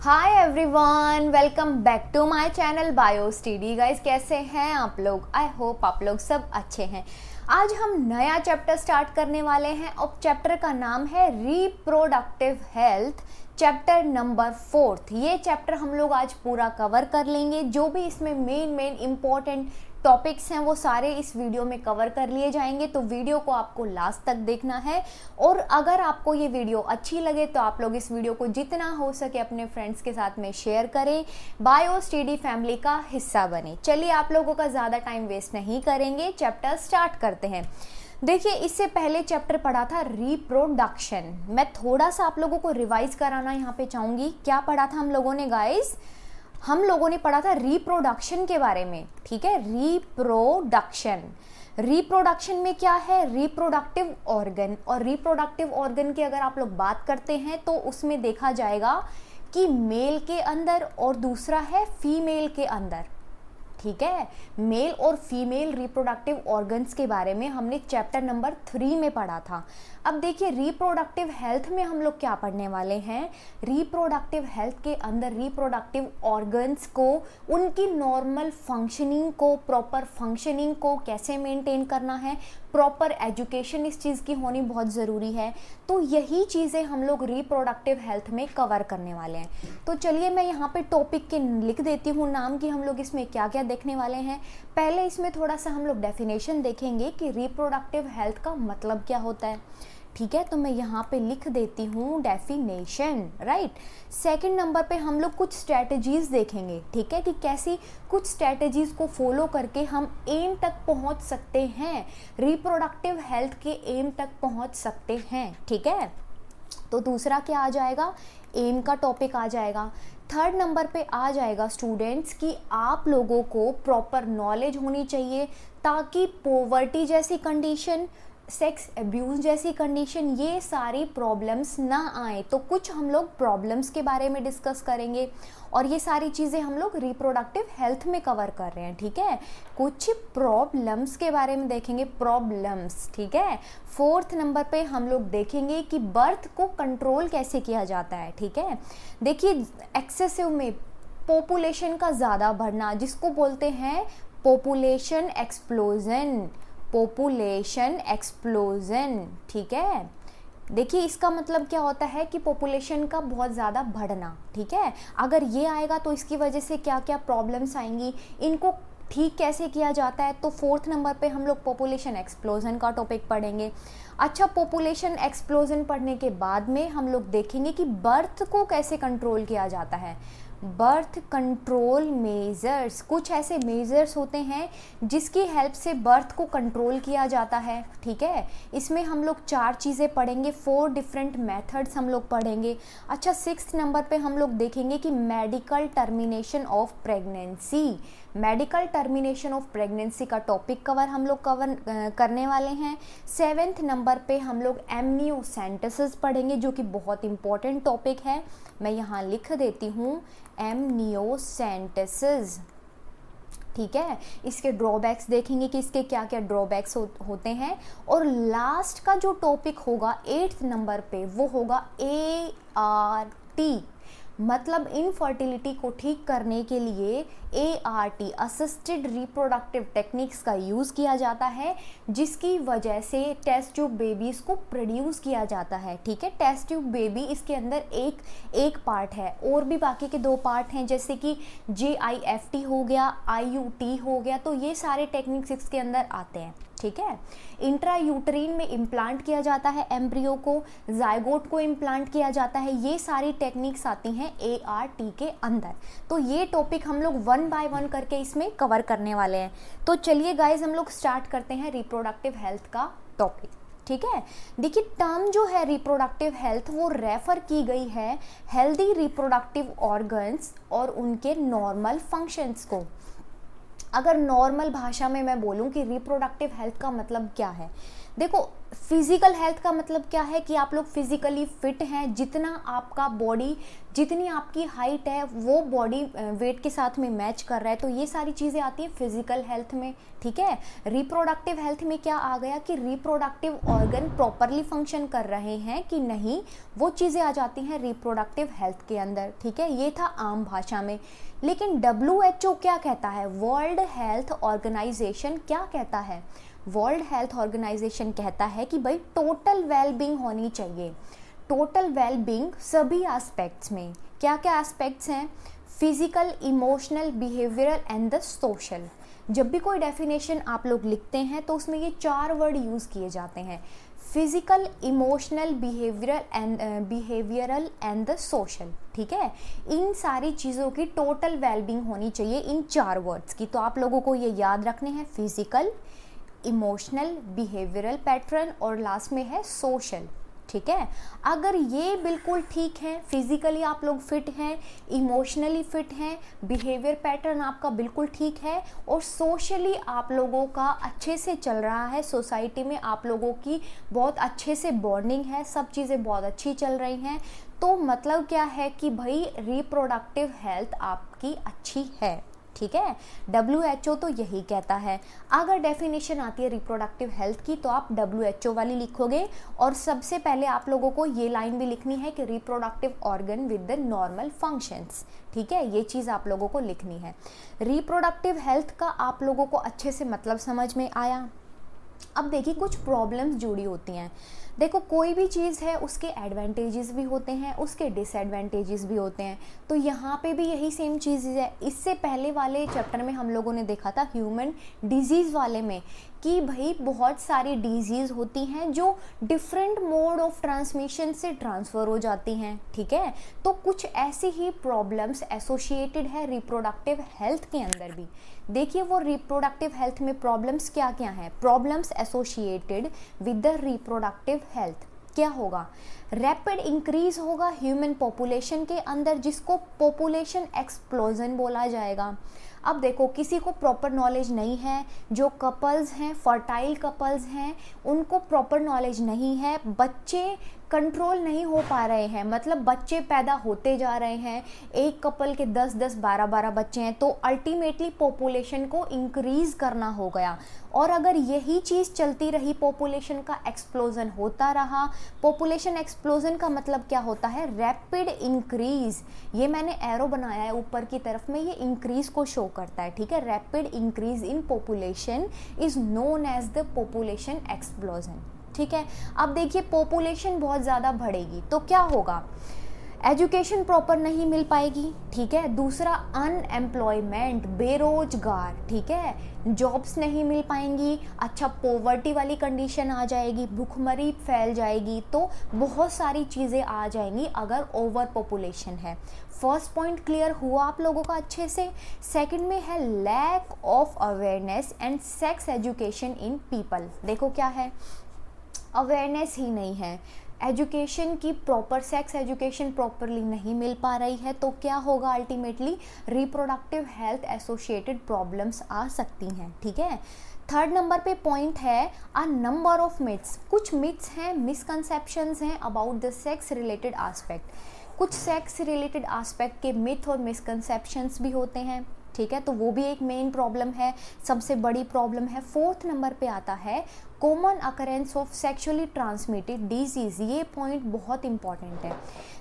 Hi everyone, welcome back to my channel bio study. Guys, कैसे हैं आप लोग? आई होप आप लोग सब अच्छे हैं। आज हम नया चैप्टर स्टार्ट करने वाले हैं और चैप्टर का नाम है रिप्रोडक्टिव हेल्थ, चैप्टर नंबर 4। ये चैप्टर हम लोग आज पूरा कवर कर लेंगे। जो भी इसमें मेन इंपॉर्टेंट टॉपिक्स हैं वो सारे इस वीडियो में कवर कर लिए जाएंगे, तो वीडियो को आपको लास्ट तक देखना है। और अगर आपको ये वीडियो अच्छी लगे तो आप लोग इस वीडियो को जितना हो सके अपने फ्रेंड्स के साथ में शेयर करें, बायो स्टडी फैमिली का हिस्सा बने। चलिए, आप लोगों का ज़्यादा टाइम वेस्ट नहीं करेंगे, चैप्टर स्टार्ट करते हैं। देखिए, इससे पहले चैप्टर पढ़ा था रिप्रोडक्शन। मैं थोड़ा सा आप लोगों को रिवाइज कराना यहाँ पे चाहूँगी। क्या पढ़ा था हम लोगों ने गाइस? हम लोगों ने पढ़ा था रिप्रोडक्शन के बारे में। ठीक है, रिप्रोडक्शन में क्या है? Reproductive organ. और रिप्रोडक्टिव ऑर्गन की अगर आप लोग बात करते हैं तो उसमें देखा जाएगा कि मेल के अंदर और दूसरा है फीमेल के अंदर। ठीक है, मेल और फीमेल रिप्रोडक्टिव ऑर्गन्स के बारे में हमने चैप्टर नंबर 3 में पढ़ा था। अब देखिए, रिप्रोडक्टिव हेल्थ में हम लोग क्या पढ़ने वाले हैं। रिप्रोडक्टिव हेल्थ के अंदर रिप्रोडक्टिव ऑर्गन्स को, उनकी नॉर्मल फंक्शनिंग को, प्रॉपर फंक्शनिंग को कैसे मेंटेन करना है, प्रॉपर एजुकेशन इस चीज़ की होनी बहुत ज़रूरी है। तो यही चीज़ें हम लोग रिप्रोडक्टिव हेल्थ में कवर करने वाले हैं। तो चलिए, मैं यहाँ पे टॉपिक के लिख देती हूँ नाम कि हम लोग इसमें क्या क्या देखने वाले हैं। पहले इसमें थोड़ा सा हम लोग डेफिनेशन देखेंगे कि रिप्रोडक्टिव हेल्थ का मतलब क्या होता है। ठीक है, तो मैं यहाँ पे लिख देती हूँ डेफिनेशन, राइट। सेकंड नंबर पे हम लोग कुछ स्ट्रैटेजीज देखेंगे। ठीक है, कि कैसी कुछ स्ट्रैटेजीज को फॉलो करके हम एम तक पहुँच सकते हैं, रिप्रोडक्टिव हेल्थ के एम तक पहुँच सकते हैं। ठीक है, तो दूसरा क्या आ जाएगा? एम का टॉपिक आ जाएगा। थर्ड नंबर पे आ जाएगा स्टूडेंट्स कि आप लोगों को प्रॉपर नॉलेज होनी चाहिए ताकि पॉवर्टी जैसी कंडीशन, सेक्स अब्यूज़ जैसी कंडीशन, ये सारी प्रॉब्लम्स ना आए। तो कुछ हम लोग प्रॉब्लम्स के बारे में डिस्कस करेंगे और ये सारी चीज़ें हम लोग रिप्रोडक्टिव हेल्थ में कवर कर रहे हैं। ठीक है, कुछ प्रॉब्लम्स के बारे में देखेंगे, प्रॉब्लम्स। ठीक है, फोर्थ नंबर पे हम लोग देखेंगे कि बर्थ को कंट्रोल कैसे किया जाता है। ठीक है, देखिए, एक्सेसिव में पॉपुलेशन का ज़्यादा बढ़ना, जिसको बोलते हैं पॉपुलेशन एक्सप्लोजन, पॉपुलेशन एक्सप्लोजन। ठीक है, देखिए, इसका मतलब क्या होता है कि पॉपुलेशन का बहुत ज़्यादा बढ़ना। ठीक है, अगर ये आएगा तो इसकी वजह से क्या क्या प्रॉब्लम्स आएंगी, इनको ठीक कैसे किया जाता है। तो फोर्थ नंबर पे हम लोग पॉपुलेशन एक्सप्लोजन का टॉपिक पढ़ेंगे। अच्छा, पॉपुलेशन एक्सप्लोजन पढ़ने के बाद में हम लोग देखेंगे कि बर्थ को कैसे कंट्रोल किया जाता है। बर्थ कंट्रोल मेजर्स, कुछ ऐसे मेजर्स होते हैं जिसकी हेल्प से बर्थ को कंट्रोल किया जाता है। ठीक है, इसमें हम लोग 4 चीज़ें पढ़ेंगे, 4 डिफरेंट मेथड्स हम लोग पढ़ेंगे। अच्छा, 6th नंबर पे हम लोग देखेंगे कि medical termination of pregnancy, medical termination of pregnancy का टॉपिक हम लोग कवर करने वाले हैं। 7th नंबर पे हम लोग एमनियोसेंटेसिस पढ़ेंगे, जो कि बहुत इंपॉर्टेंट टॉपिक है। मैं यहाँ लिख देती हूँ एमनियोसेंटेसिस। ठीक है, इसके ड्रॉबैक्स देखेंगे कि इसके क्या क्या ड्रॉबैक्स होते हैं। और लास्ट का जो टॉपिक होगा 8th नंबर पे, वो होगा ART, मतलब इनफर्टिलिटी को ठीक करने के लिए ART, असिस्टेड रिप्रोडक्टिव टेक्निक्स का यूज़ किया जाता है, जिसकी वजह से टेस्ट ट्यूब बेबीज़ को प्रोड्यूस किया जाता है। ठीक है, टेस्ट ट्यूब बेबी इसके अंदर एक पार्ट है, और भी बाकी के 2 पार्ट हैं, जैसे कि JIFT हो गया, IUT हो गया। तो ये सारे टेक्निक्स इसके अंदर आते हैं। ठीक है, इंट्रायूटरीन में इम्प्लांट किया जाता है एम्ब्रियो को, जाइगोट को इम्प्लांट किया जाता है। ये सारी टेक्निक्स आती हैं ART के अंदर। तो ये टॉपिक हम लोग 1 बाय 1 करके इसमें कवर करने वाले हैं। तो चलिए गाइज, हम लोग स्टार्ट करते हैं रिप्रोडक्टिव हेल्थ का टॉपिक। ठीक है, देखिए, टर्म जो है रिप्रोडक्टिव हेल्थ वो रेफर की गई है हेल्दी रिप्रोडक्टिव ऑर्गन्स और उनके नॉर्मल फंक्शंस को। अगर नॉर्मल भाषा में मैं बोलूं कि रिप्रोडक्टिव हेल्थ का मतलब क्या है, देखो फिजिकल हेल्थ का मतलब क्या है कि आप लोग फिजिकली फिट हैं, जितना आपका बॉडी, जितनी आपकी हाइट है वो बॉडी वेट के साथ में मैच कर रहा है, तो ये सारी चीज़ें आती हैं फिजिकल हेल्थ में, ठीक है। रिप्रोडक्टिव हेल्थ में क्या आ गया कि रिप्रोडक्टिव ऑर्गन प्रॉपरली फंक्शन कर रहे हैं कि नहीं, वो चीज़ें आ जाती हैं रिप्रोडक्टिव हेल्थ के अंदर, ठीक है। ये था आम भाषा में। लेकिन WHO क्या कहता है, वर्ल्ड हेल्थ ऑर्गेनाइजेशन क्या कहता है, वर्ल्ड हेल्थ ऑर्गेनाइजेशन कहता है कि भाई टोटल वेलबींग होनी चाहिए। टोटल वेलबींग सभी एस्पेक्ट्स में, क्या क्या एस्पेक्ट्स हैं, physical, emotional, behavioural and the social. जब भी कोई डेफिनेशन आप लोग लिखते हैं तो उसमें ये 4 वर्ड यूज़ किए जाते हैं, physical, emotional, behavioural and the social, ठीक है। इन सारी चीज़ों की टोटल वेलबींग होनी चाहिए इन 4 वर्ड्स की। तो आप लोगों को ये याद रखने हैं, फिजिकल, इमोशनल, बिहेवियरल पैटर्न और लास्ट में है सोशल, ठीक है। अगर ये बिल्कुल ठीक है, फिजिकली आप लोग फिट हैं, इमोशनली फिट हैं, बिहेवियर पैटर्न आपका बिल्कुल ठीक है और सोशली आप लोगों का अच्छे से चल रहा है, सोसाइटी में आप लोगों की बहुत अच्छे से बॉन्डिंग है, सब चीज़ें बहुत अच्छी चल रही हैं, तो मतलब क्या है कि भाई रिप्रोडक्टिव हेल्थ आपकी अच्छी है, ठीक है। WHO तो यही कहता है। अगर डेफिनेशन आती है रिप्रोडक्टिव हेल्थ की तो आप WHO वाली लिखोगे और सबसे पहले आप लोगों को ये लाइन भी लिखनी है कि reproductive organ with the normal functions, ठीक है। ये चीज़ आप लोगों को लिखनी है। रिप्रोडक्टिव हेल्थ का आप लोगों को अच्छे से मतलब समझ में आया। अब देखिए कुछ प्रॉब्लम्स जुड़ी होती हैं। देखो कोई भी चीज़ है उसके एडवांटेजेस भी होते हैं, उसके डिसएडवांटेजेस भी होते हैं, तो यहाँ पे भी यही सेम चीज़ है। इससे पहले वाले चैप्टर में हम लोगों ने देखा था ह्यूमन डिजीज़ वाले में कि भाई बहुत सारी डिजीज़ होती हैं जो डिफरेंट मोड ऑफ ट्रांसमिशन से ट्रांसफ़र हो जाती हैं, ठीक है। तो कुछ ऐसी ही प्रॉब्लम्स एसोसिएटेड है रिप्रोडक्टिव हेल्थ के अंदर भी। देखिए वो रिप्रोडक्टिव हेल्थ में प्रॉब्लम्स क्या क्या हैं, problems associated with the reproductive health क्या होगा, रैपिड इंक्रीज होगा ह्यूमन पॉपुलेशन के अंदर, जिसको पॉपुलेशन एक्सप्लोजन बोला जाएगा। अब देखो किसी को प्रॉपर नॉलेज नहीं है, जो कपल्स हैं, फर्टाइल कपल्स हैं, उनको प्रॉपर नॉलेज नहीं है, बच्चे कंट्रोल नहीं हो पा रहे हैं, मतलब बच्चे पैदा होते जा रहे हैं, एक कपल के 10-10, 12-12 बच्चे हैं, तो अल्टीमेटली पॉपुलेशन को इंक्रीज करना हो गया। और अगर यही चीज़ चलती रही, पॉपुलेशन का एक्सप्लोजन होता रहा, पॉपुलेशन एक्सप्लोजन का मतलब क्या होता है, रैपिड इंक्रीज। ये मैंने एरो बनाया है ऊपर की तरफ में, ये इंक्रीज को शो करता है, ठीक है। Rapid increase in population is known as the population explosion, ठीक है। अब देखिए पॉपुलेशन बहुत ज़्यादा बढ़ेगी तो क्या होगा, एजुकेशन प्रॉपर नहीं मिल पाएगी, ठीक है। दूसरा अनएम्प्लॉयमेंट, बेरोजगार, ठीक है, जॉब्स नहीं मिल पाएंगी, अच्छा पॉवर्टी वाली कंडीशन आ जाएगी, भूखमरी फैल जाएगी, तो बहुत सारी चीज़ें आ जाएंगी अगर ओवर पॉपुलेशन है। फर्स्ट पॉइंट क्लियर हुआ आप लोगों का अच्छे से। सेकंड में है lack of awareness and sex education in people. देखो क्या है, अवेयरनेस ही नहीं है, एजुकेशन की प्रॉपर सेक्स एजुकेशन प्रॉपरली नहीं मिल पा रही है, तो क्या होगा, ultimately reproductive health associated problems आ सकती हैं, ठीक है। थर्ड नंबर पे पॉइंट है अ नंबर ऑफ मिथ्स। कुछ मिथ्स हैं, मिसकंसेप्शंस हैं about the sex related aspect. कुछ सेक्स रिलेटेड एस्पेक्ट के मिथ और मिसकंसेप्शंस भी होते हैं, ठीक है, तो वो भी एक मेन प्रॉब्लम है, सबसे बड़ी प्रॉब्लम है। फोर्थ नंबर पे आता है common occurrence of sexually transmitted disease. ये पॉइंट बहुत इंपॉर्टेंट है।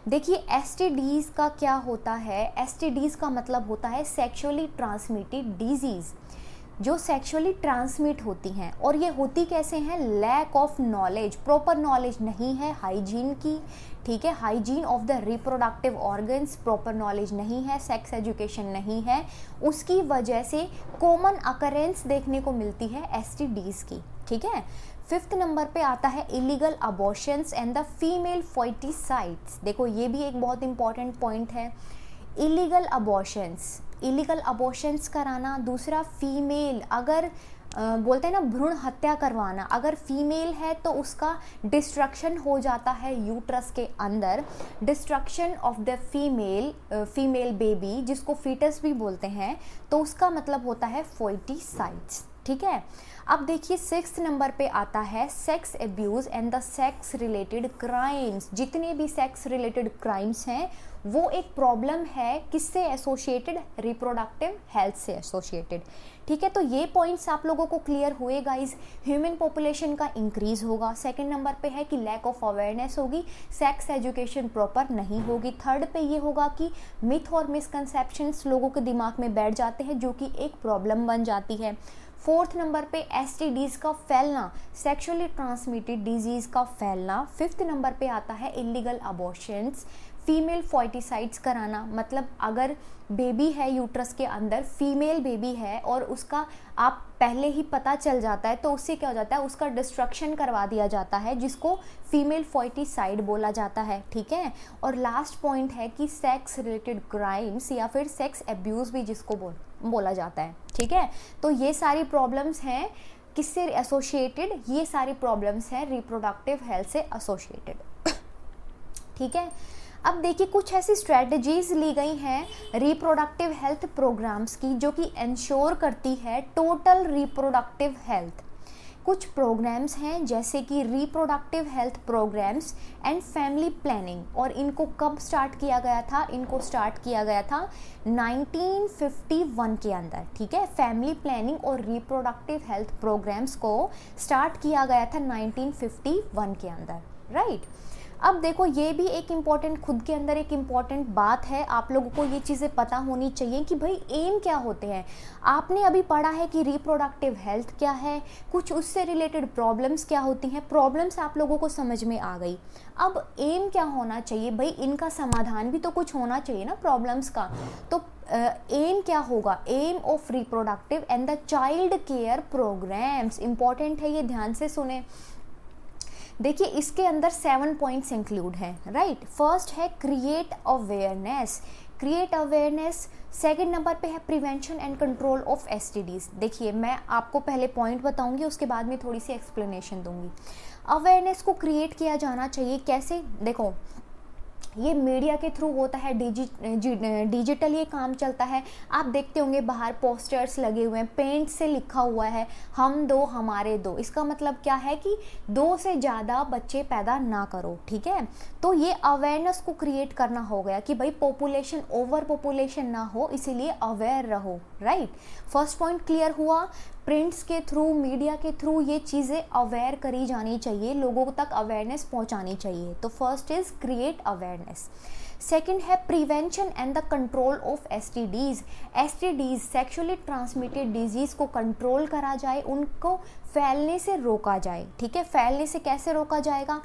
देखिए एसटीडीज़ का क्या होता है, एसटीडीज़ का मतलब होता है सेक्सुअली ट्रांसमिटेड डिजीज़, जो सेक्सुअली ट्रांसमिट होती हैं। और ये होती कैसे हैं, lack of knowledge, proper knowledge नहीं है हाइजीन की, ठीक है, hygiene of the reproductive organs proper knowledge नहीं है, सेक्स एजुकेशन नहीं है, उसकी वजह से कॉमन अकरेंस देखने को मिलती है एसटीडीज़ की, ठीक है। फिफ्थ नंबर पे आता है illegal abortions and the female foeticides. देखो ये भी एक बहुत इंपॉर्टेंट पॉइंट है, इलीगल अबॉर्शंस कराना। दूसरा फीमेल, अगर बोलते हैं ना भ्रूण हत्या करवाना, अगर फीमेल है तो उसका डिस्ट्रक्शन हो जाता है यूट्रस के अंदर, destruction of the female baby, जिसको फीटस भी बोलते हैं, तो उसका मतलब होता है फॉइटिसाइड्स, ठीक है। अब देखिए 6th नंबर पे आता है sex abuse and the sex related crimes. जितने भी सेक्स रिलेटेड क्राइम्स हैं वो एक प्रॉब्लम है किससे एसोसिएटेड, रिप्रोडक्टिव हेल्थ से एसोसिएटेड। ठीक है, तो ये पॉइंट्स आप लोगों को क्लियर हुए गाइस। ह्यूमन पॉपुलेशन का इंक्रीज होगा। सेकंड नंबर पे है कि लैक ऑफ अवेयरनेस होगी, सेक्स एजुकेशन प्रॉपर नहीं होगी। थर्ड पे ये होगा कि मिथ और मिसकंसेप्शंस लोगों के दिमाग में बैठ जाते हैं जो कि एक प्रॉब्लम बन जाती है। फोर्थ नंबर पे एसटीडीज का फैलना, सेक्सुअली ट्रांसमिटेड डिजीज का फैलना। फिफ्थ नंबर पे आता है इलीगल अबॉर्शंस, फीमेल फॉर्टिसाइड्स कराना, मतलब अगर बेबी है यूट्रस के अंदर, फीमेल बेबी है और उसका आप पहले ही पता चल जाता है तो उससे क्या हो जाता है, उसका डिस्ट्रक्शन करवा दिया जाता है जिसको फीमेल फॉर्टिसाइड बोला जाता है। ठीक है, और लास्ट पॉइंट है कि सेक्स रिलेटेड क्राइम्स या फिर सेक्स एब्यूज़ भी जिसको बोला जाता है। ठीक है, तो ये सारी प्रॉब्लम्स हैं किससे एसोसिएटेड, ये सारी प्रॉब्लम्स हैं रिप्रोडक्टिव हेल्थ से एसोसिएटेड। ठीक है, अब देखिए कुछ ऐसी स्ट्रेटजीज ली गई हैं रिप्रोडक्टिव हेल्थ प्रोग्राम्स की जो कि इंश्योर करती है टोटल रिप्रोडक्टिव हेल्थ। कुछ प्रोग्राम्स हैं जैसे कि reproductive health programmes and family planning, और इनको कब स्टार्ट किया गया था, इनको स्टार्ट किया गया था 1951 के अंदर। ठीक है, फैमिली प्लानिंग और रिप्रोडक्टिव हेल्थ प्रोग्राम्स को स्टार्ट किया गया था 1951 के अंदर, राइट। अब देखो ये भी एक इम्पॉर्टेंट, खुद के अंदर एक इम्पॉर्टेंट बात है, आप लोगों को ये चीज़ें पता होनी चाहिए कि भाई एम क्या होते हैं। आपने अभी पढ़ा है कि रिप्रोडक्टिव हेल्थ क्या है, कुछ उससे रिलेटेड प्रॉब्लम्स क्या होती हैं, प्रॉब्लम्स आप लोगों को समझ में आ गई। अब एम क्या होना चाहिए, भाई इनका समाधान भी तो कुछ होना चाहिए ना प्रॉब्लम्स का। तो एम क्या होगा, aim of reproductive and the child care programmes, important है ये, ध्यान से सुने। देखिए इसके अंदर 7 पॉइंट्स इंक्लूड हैं, राइट। फर्स्ट है create awareness, create awareness. Second number पे है prevention and control of STDs. देखिए मैं आपको पहले पॉइंट बताऊंगी, उसके बाद में थोड़ी सी एक्सप्लेनेशन दूंगी। अवेयरनेस को क्रिएट किया जाना चाहिए कैसे, देखो ये मीडिया के थ्रू होता है, डिजिटल ये काम चलता है। आप देखते होंगे बाहर पोस्टर्स लगे हुए हैं, पेंट से लिखा हुआ है हम दो हमारे दो, इसका मतलब क्या है कि 2 से ज़्यादा बच्चे पैदा ना करो। ठीक है, तो ये अवेयरनेस को क्रिएट करना हो गया कि भाई पॉपुलेशन, ओवर पॉपुलेशन ना हो, इसीलिए अवेयर रहो, राइट। फर्स्ट पॉइंट क्लियर हुआ। प्रिंट्स के थ्रू, मीडिया के थ्रू ये चीज़ें अवेयर करी जानी चाहिए, लोगों तक अवेयरनेस पहुंचानी चाहिए। तो first is create awareness. Second है prevention and the control of STDs. STDs sexually transmitted disease को कंट्रोल करा जाए, उनको फैलने से रोका जाए। ठीक है, फैलने से कैसे रोका जाएगा,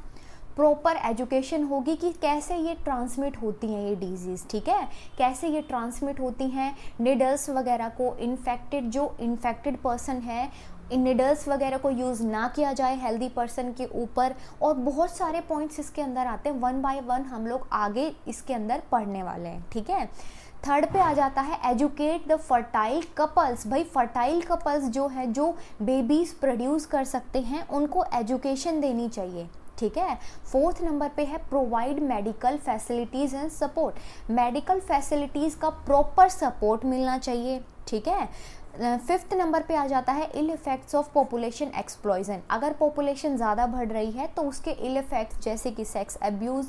प्रॉपर एजुकेशन होगी कि कैसे ये ट्रांसमिट होती हैं ये डिजीज़। ठीक है, कैसे ये ट्रांसमिट होती हैं, निडल्स वगैरह को, इन्फेक्टेड जो इन्फेक्टेड पर्सन है, इन निडल्स वगैरह को यूज़ ना किया जाए हेल्दी पर्सन के ऊपर। और बहुत सारे पॉइंट्स इसके अंदर आते हैं, 1 बाय 1 हम लोग आगे इसके अंदर पढ़ने वाले हैं। ठीक है, थर्ड पे आ जाता है एजुकेट द फर्टाइल कपल्स। भाई फर्टाइल कपल्स जो है, जो बेबीज प्रोड्यूस कर सकते हैं, उनको एजुकेशन देनी चाहिए। ठीक है, फोर्थ नंबर पे है provide medical facilities and support. Medical facilities का प्रॉपर सपोर्ट मिलना चाहिए। ठीक है, फिफ्थ नंबर पे आ जाता है इल इफेक्ट्स ऑफ पॉपुलेशन एक्सप्लॉयजन। अगर पॉपुलेशन ज़्यादा बढ़ रही है तो उसके इल इफेक्ट्स जैसे कि sex abuse,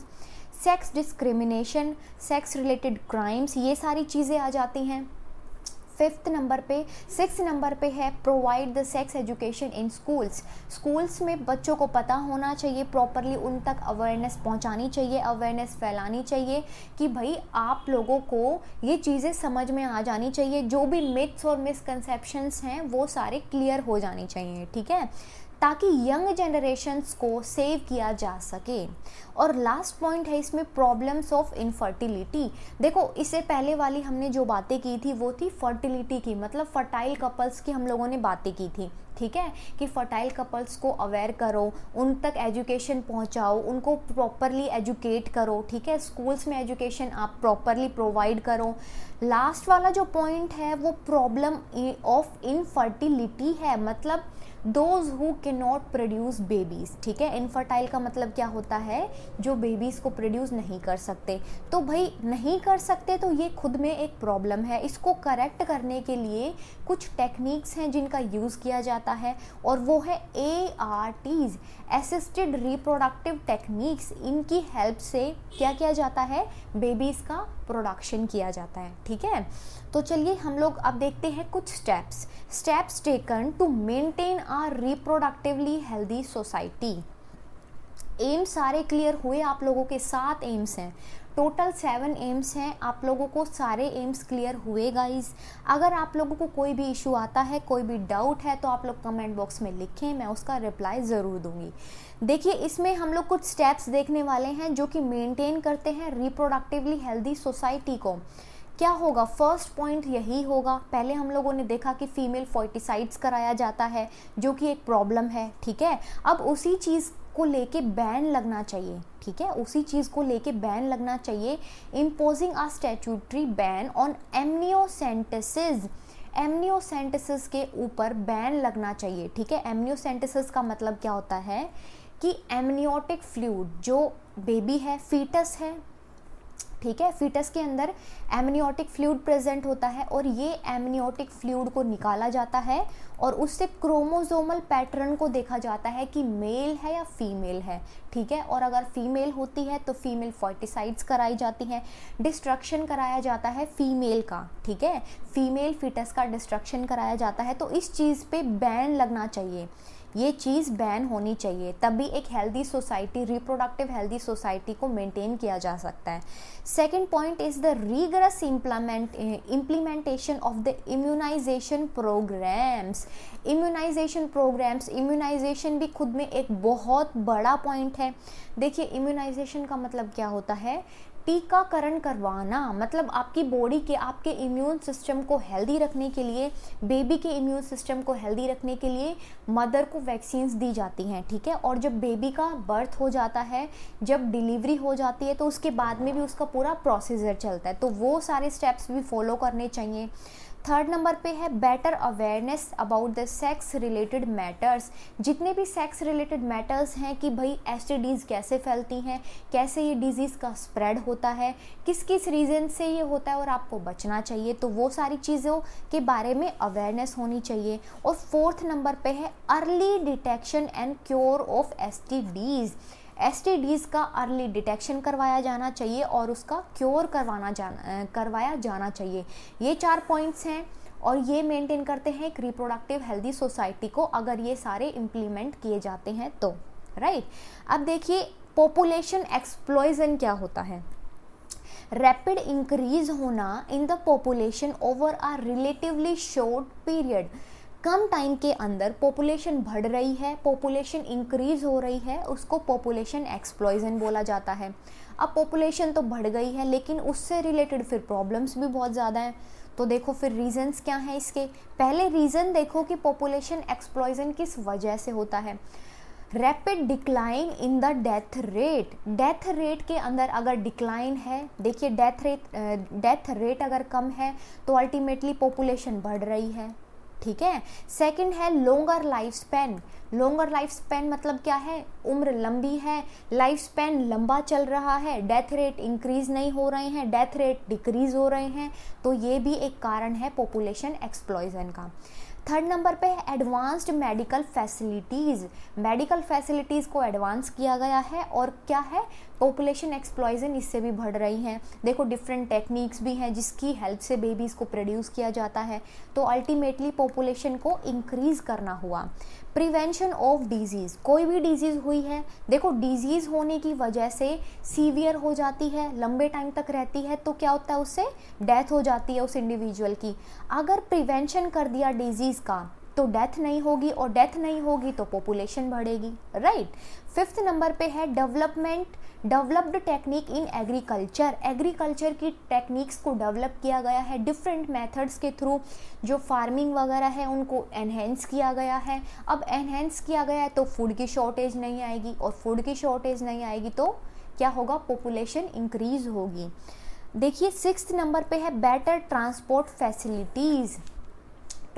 sex discrimination, sex related crimes, ये सारी चीज़ें आ जाती हैं फिफ्थ नंबर पे। सिक्स नंबर पे है provide the sex education in schools. Schools में बच्चों को पता होना चाहिए प्रॉपरली, उन तक अवेयरनेस पहुंचानी चाहिए, अवेयरनेस फैलानी चाहिए कि भाई आप लोगों को ये चीज़ें समझ में आ जानी चाहिए, जो भी मिथ्स और मिसकंसेप्शंस हैं वो सारे क्लियर हो जानी चाहिए। ठीक है, ताकि यंग जनरेशन्स को सेव किया जा सके। और लास्ट पॉइंट है इसमें प्रॉब्लम्स ऑफ इनफर्टिलिटी। देखो इससे पहले वाली हमने जो बातें की थी वो थी फर्टिलिटी की, मतलब फर्टाइल कपल्स की हम लोगों ने बातें की थी। ठीक है, कि फर्टाइल कपल्स को अवेयर करो, उन तक एजुकेशन पहुंचाओ, उनको प्रॉपरली एजुकेट करो। ठीक है, स्कूल्स में एजुकेशन आप प्रॉपरली प्रोवाइड करो। लास्ट वाला जो पॉइंट है वो प्रॉब्लम ऑफ इनफर्टिलिटी है, मतलब those who can not produce babies, ठीक है। इनफर्टाइल का मतलब क्या होता है, जो बेबीज़ को प्रोड्यूस नहीं कर सकते। तो भाई नहीं कर सकते तो ये खुद में एक प्रॉब्लम है। इसको करेक्ट करने के लिए कुछ टेक्निक्स हैं जिनका यूज़ किया जाता है, और वो है ARTs, असिस्टेड रिप्रोडक्टिव टेक्निक्स। इनकी हेल्प से क्या किया जाता है, बेबीज़ का प्रोडक्शन किया जाता है, ठीक है। तो चलिए हम लोग अब देखते हैं कुछ steps taken to maintain a reproductively healthy society. Aim सारे क्लियर हुए आप लोगों के? 7 एम्स हैं, टोटल 7 एम्स हैं। आप लोगों को सारे एम्स क्लियर हुए गाइस? अगर आप लोगों को कोई भी इशू आता है, कोई भी डाउट है, तो आप लोग कमेंट बॉक्स में लिखें, मैं उसका रिप्लाई ज़रूर दूंगी। देखिए इसमें हम लोग कुछ स्टेप्स देखने वाले हैं जो कि मेंटेन करते हैं रिप्रोडक्टिवली हेल्दी सोसाइटी को। क्या होगा, फर्स्ट पॉइंट यही होगा। पहले हम लोगों ने देखा कि फीमेल फर्टिसाइड्स कराया जाता है, जो कि एक प्रॉब्लम है, ठीक है। अब उसी चीज़ को लेके बैन लगना चाहिए, ठीक है, उसी चीज़ को लेके बैन लगना चाहिए। Imposing a statutory ban on amniocentesis के ऊपर बैन लगना चाहिए, ठीक है। एमनियोसेंटेसिस का मतलब क्या होता है कि एमनियोटिक फ्लूइड, जो बेबी है, फीटस है, ठीक है, फीटस के अंदर एमनियोटिक फ्लूइड प्रेजेंट होता है, और ये एमनियोटिक फ्लूइड को निकाला जाता है और उससे क्रोमोसोमल पैटर्न को देखा जाता है कि मेल है या फीमेल है, ठीक है। और अगर फीमेल होती है तो फीमेल फर्टिसाइड्स कराई जाती हैं, डिस्ट्रक्शन कराया जाता है फीमेल का, ठीक है, फीमेल फीटस का डिस्ट्रक्शन कराया जाता है। तो इस चीज़ पे बैन लगना चाहिए, ये चीज़ बैन होनी चाहिए, तभी एक healthy society, reproductive healthy society को मेंटेन किया जा सकता है। Second point is the rigorous implementation of the immunisation programmes. Immunisation भी खुद में एक बहुत बड़ा पॉइंट है। देखिए इम्यूनाइजेशन का मतलब क्या होता है, टीकाकरण करवाना, मतलब आपकी बॉडी के, आपके इम्यून सिस्टम को हेल्दी रखने के लिए, बेबी के इम्यून सिस्टम को हेल्दी रखने के लिए मदर को वैक्सीन्स दी जाती हैं, ठीक है। और जब बेबी का बर्थ हो जाता है, जब डिलीवरी हो जाती है, तो उसके बाद में भी उसका पूरा प्रोसीजर चलता है, तो वो सारे स्टेप्स भी फॉलो करने चाहिए। थर्ड नंबर पे है better awareness about the sex related matters. जितने भी सेक्स रिलेटेड मैटर्स हैं कि भाई एसटीडीज़ कैसे फैलती हैं, कैसे ये डिजीज़ का स्प्रेड होता है, किस किस रीज़न से ये होता है और आपको बचना चाहिए, तो वो सारी चीज़ों के बारे में अवेयरनेस होनी चाहिए। और फोर्थ नंबर पे है early detection and cure of STDs का अर्ली डिटेक्शन करवाया जाना चाहिए और उसका क्योर करवाया जाना चाहिए। ये 4 पॉइंट्स हैं और ये मेंटेन करते हैं एक रिप्रोडक्टिव हेल्दी सोसाइटी को, अगर ये सारे इम्प्लीमेंट किए जाते हैं तो, राइट। अब देखिए पॉपुलेशन एक्सप्लॉइजन क्या होता है। रैपिड इंक्रीज होना in the population over a relatively short period. Come time के अंदर पॉपुलेशन बढ़ रही है, पॉपुलेशन इंक्रीज हो रही है, उसको पॉपुलेशन एक्सप्लॉइजन बोला जाता है। अब पॉपुलेशन तो बढ़ गई है लेकिन उससे रिलेटेड फिर प्रॉब्लम्स भी बहुत ज़्यादा हैं, तो देखो फिर रीजंस क्या हैं इसके। पहले रीज़न देखो कि पॉपुलेशन एक्सप्लॉइजन किस वजह से होता है। Rapid decline in the death rate के अंदर अगर डिक्लाइन है, देखिए डेथ रेट अगर कम है तो अल्टीमेटली पॉपुलेशन बढ़ रही है, ठीक है। सेकंड है लॉन्गर लाइफ स्पैन मतलब क्या है, उम्र लंबी है, लाइफ स्पैन लंबा चल रहा है, डेथ रेट इंक्रीज नहीं हो रहे हैं, डेथ रेट डिक्रीज हो रहे हैं, तो ये भी एक कारण है पॉपुलेशन एक्सप्लॉइजन का। थर्ड नंबर पे है एडवांस्ड मेडिकल फैसिलिटीज़ को एडवांस किया गया है और क्या है, पॉपुलेशन एक्सप्लॉइजन इससे भी बढ़ रही हैं। देखो डिफरेंट टेक्निक्स भी हैं जिसकी हेल्प से बेबीज़ को प्रोड्यूस किया जाता है, तो अल्टीमेटली पॉपुलेशन को इंक्रीज करना हुआ। प्रिवेंशन ऑफ डिजीज़, कोई भी डिजीज़ हुई है, देखो डिजीज़ होने की वजह से सीवियर हो जाती है, लंबे टाइम तक रहती है, तो क्या होता है, उससे डेथ हो जाती है उस इंडिविजुअल की। अगर प्रिवेंशन कर दिया डिजीज़ का तो डेथ नहीं होगी, और डेथ नहीं होगी तो पॉपुलेशन बढ़ेगी, राइट। फिफ्थ नंबर पे है डेवलप्ड टेक्निक इन एग्रीकल्चर की टेक्निक्स को डेवलप किया गया है डिफरेंट मेथड्स के थ्रू, जो फार्मिंग वगैरह है उनको एनहेंस किया गया है। अब एनहेंस किया गया है तो फूड की शॉर्टेज नहीं आएगी, और फूड की शॉर्टेज नहीं आएगी तो क्या होगा, पॉपुलेशन इंक्रीज होगी। देखिए सिक्स्थ नंबर पे है बेटर ट्रांसपोर्ट फैसिलिटीज़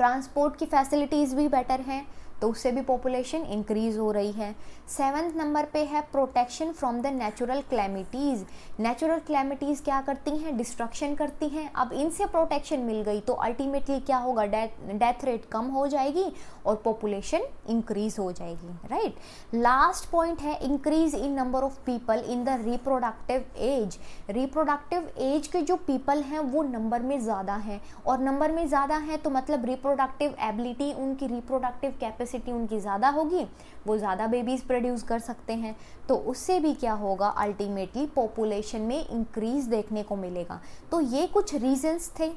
की फैसिलिटीज़ भी बेटर हैं, तो उससे भी पॉपुलेशन इंक्रीज हो रही है। 7th नंबर पे है protection from the natural calamities. Natural calamities क्या करती हैं, डिस्ट्रक्शन करती हैं। अब इनसे प्रोटेक्शन मिल गई तो अल्टीमेटली क्या होगा, डेथ रेट कम हो जाएगी और पॉपुलेशन इंक्रीज हो जाएगी, राइट। लास्ट पॉइंट है increase in number of people in the reproductive age. Reproductive age के जो पीपल हैं वो नंबर में ज़्यादा हैं, और नंबर में ज़्यादा हैं तो मतलब रिप्रोडक्टिव एबिलिटी, उनकी रिप्रोडक्टिव कैपेसिटी उनकी ज़्यादा होगी, वो ज़्यादा बेबीज़ प्रोड्यूस कर सकते हैं, तो उससे भी क्या होगा, अल्टीमेटली पॉपुलेशन में इंक्रीज देखने को मिलेगा। तो ये कुछ रीजंस थे,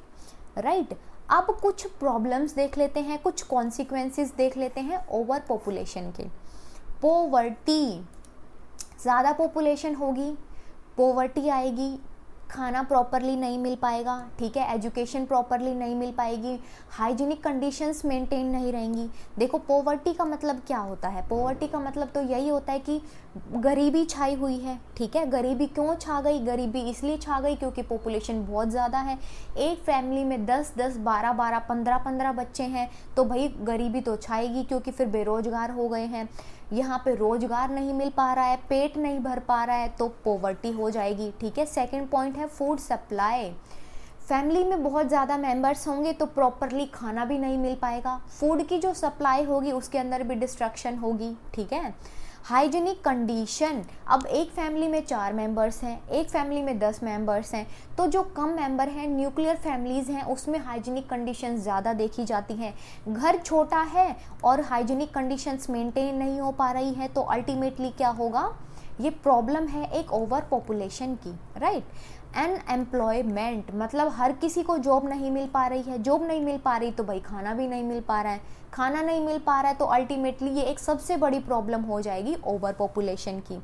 राइट। अब कुछ प्रॉब्लम्स देख लेते हैं, कुछ कॉन्सिक्वेंसेस देख लेते हैं ओवर पॉपुलेशन के। पॉवर्टी, ज़्यादा पॉपुलेशन होगी, पॉवर्टी आएगी, खाना प्रॉपरली नहीं मिल पाएगा, ठीक है, एजुकेशन प्रॉपरली नहीं मिल पाएगी, हाइजीनिक कंडीशंस मेंटेन नहीं रहेंगी। देखो पॉवर्टी का मतलब क्या होता है, पॉवर्टी का मतलब तो यही होता है कि गरीबी छाई हुई है, ठीक है। गरीबी क्यों छा गई, गरीबी इसलिए छा गई क्योंकि पॉपुलेशन बहुत ज़्यादा है। एक फैमिली में 10-10, 12-12, 15-15 बच्चे हैं तो भाई गरीबी तो छाएगी, क्योंकि फिर बेरोजगार हो गए हैं, यहाँ पे रोजगार नहीं मिल पा रहा है, पेट नहीं भर पा रहा है, तो पॉवर्टी हो जाएगी, ठीक है। सेकंड पॉइंट है फूड सप्लाई। फैमिली में बहुत ज़्यादा मेंबर्स होंगे तो प्रॉपरली खाना भी नहीं मिल पाएगा, फूड की जो सप्लाई होगी उसके अंदर भी डिस्ट्रक्शन होगी, ठीक है। हाइजीनिक कंडीशन, अब एक फैमिली में 4 मेंबर्स हैं, एक फैमिली में 10 मेंबर्स हैं, तो जो कम मेंबर हैं, न्यूक्लियर फैमिलीज़ हैं, उसमें हाइजीनिक कंडीशंस ज़्यादा देखी जाती हैं। घर छोटा है और हाइजीनिक कंडीशंस मेंटेन नहीं हो पा रही है, तो अल्टीमेटली क्या होगा, ये प्रॉब्लम है एक ओवर पॉपुलेशन की, राइट। अनएम्प्लॉयमेंट, मतलब हर किसी को जॉब नहीं मिल पा रही है, जॉब नहीं मिल पा रही तो भाई खाना भी नहीं मिल पा रहा है, खाना नहीं मिल पा रहा है तो अल्टीमेटली ये एक सबसे बड़ी प्रॉब्लम हो जाएगी ओवर पॉपुलेशन की।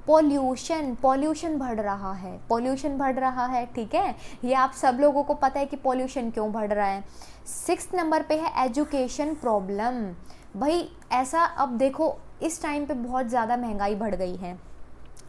पॉल्यूशन, पॉल्यूशन बढ़ रहा है, पॉल्यूशन बढ़ रहा है, ठीक है, ये आप सब लोगों को पता है कि पॉल्यूशन क्यों बढ़ रहा है। 6th नंबर पे है एजुकेशन प्रॉब्लम। भाई ऐसा, अब देखो इस टाइम पे बहुत ज़्यादा महंगाई बढ़ गई है,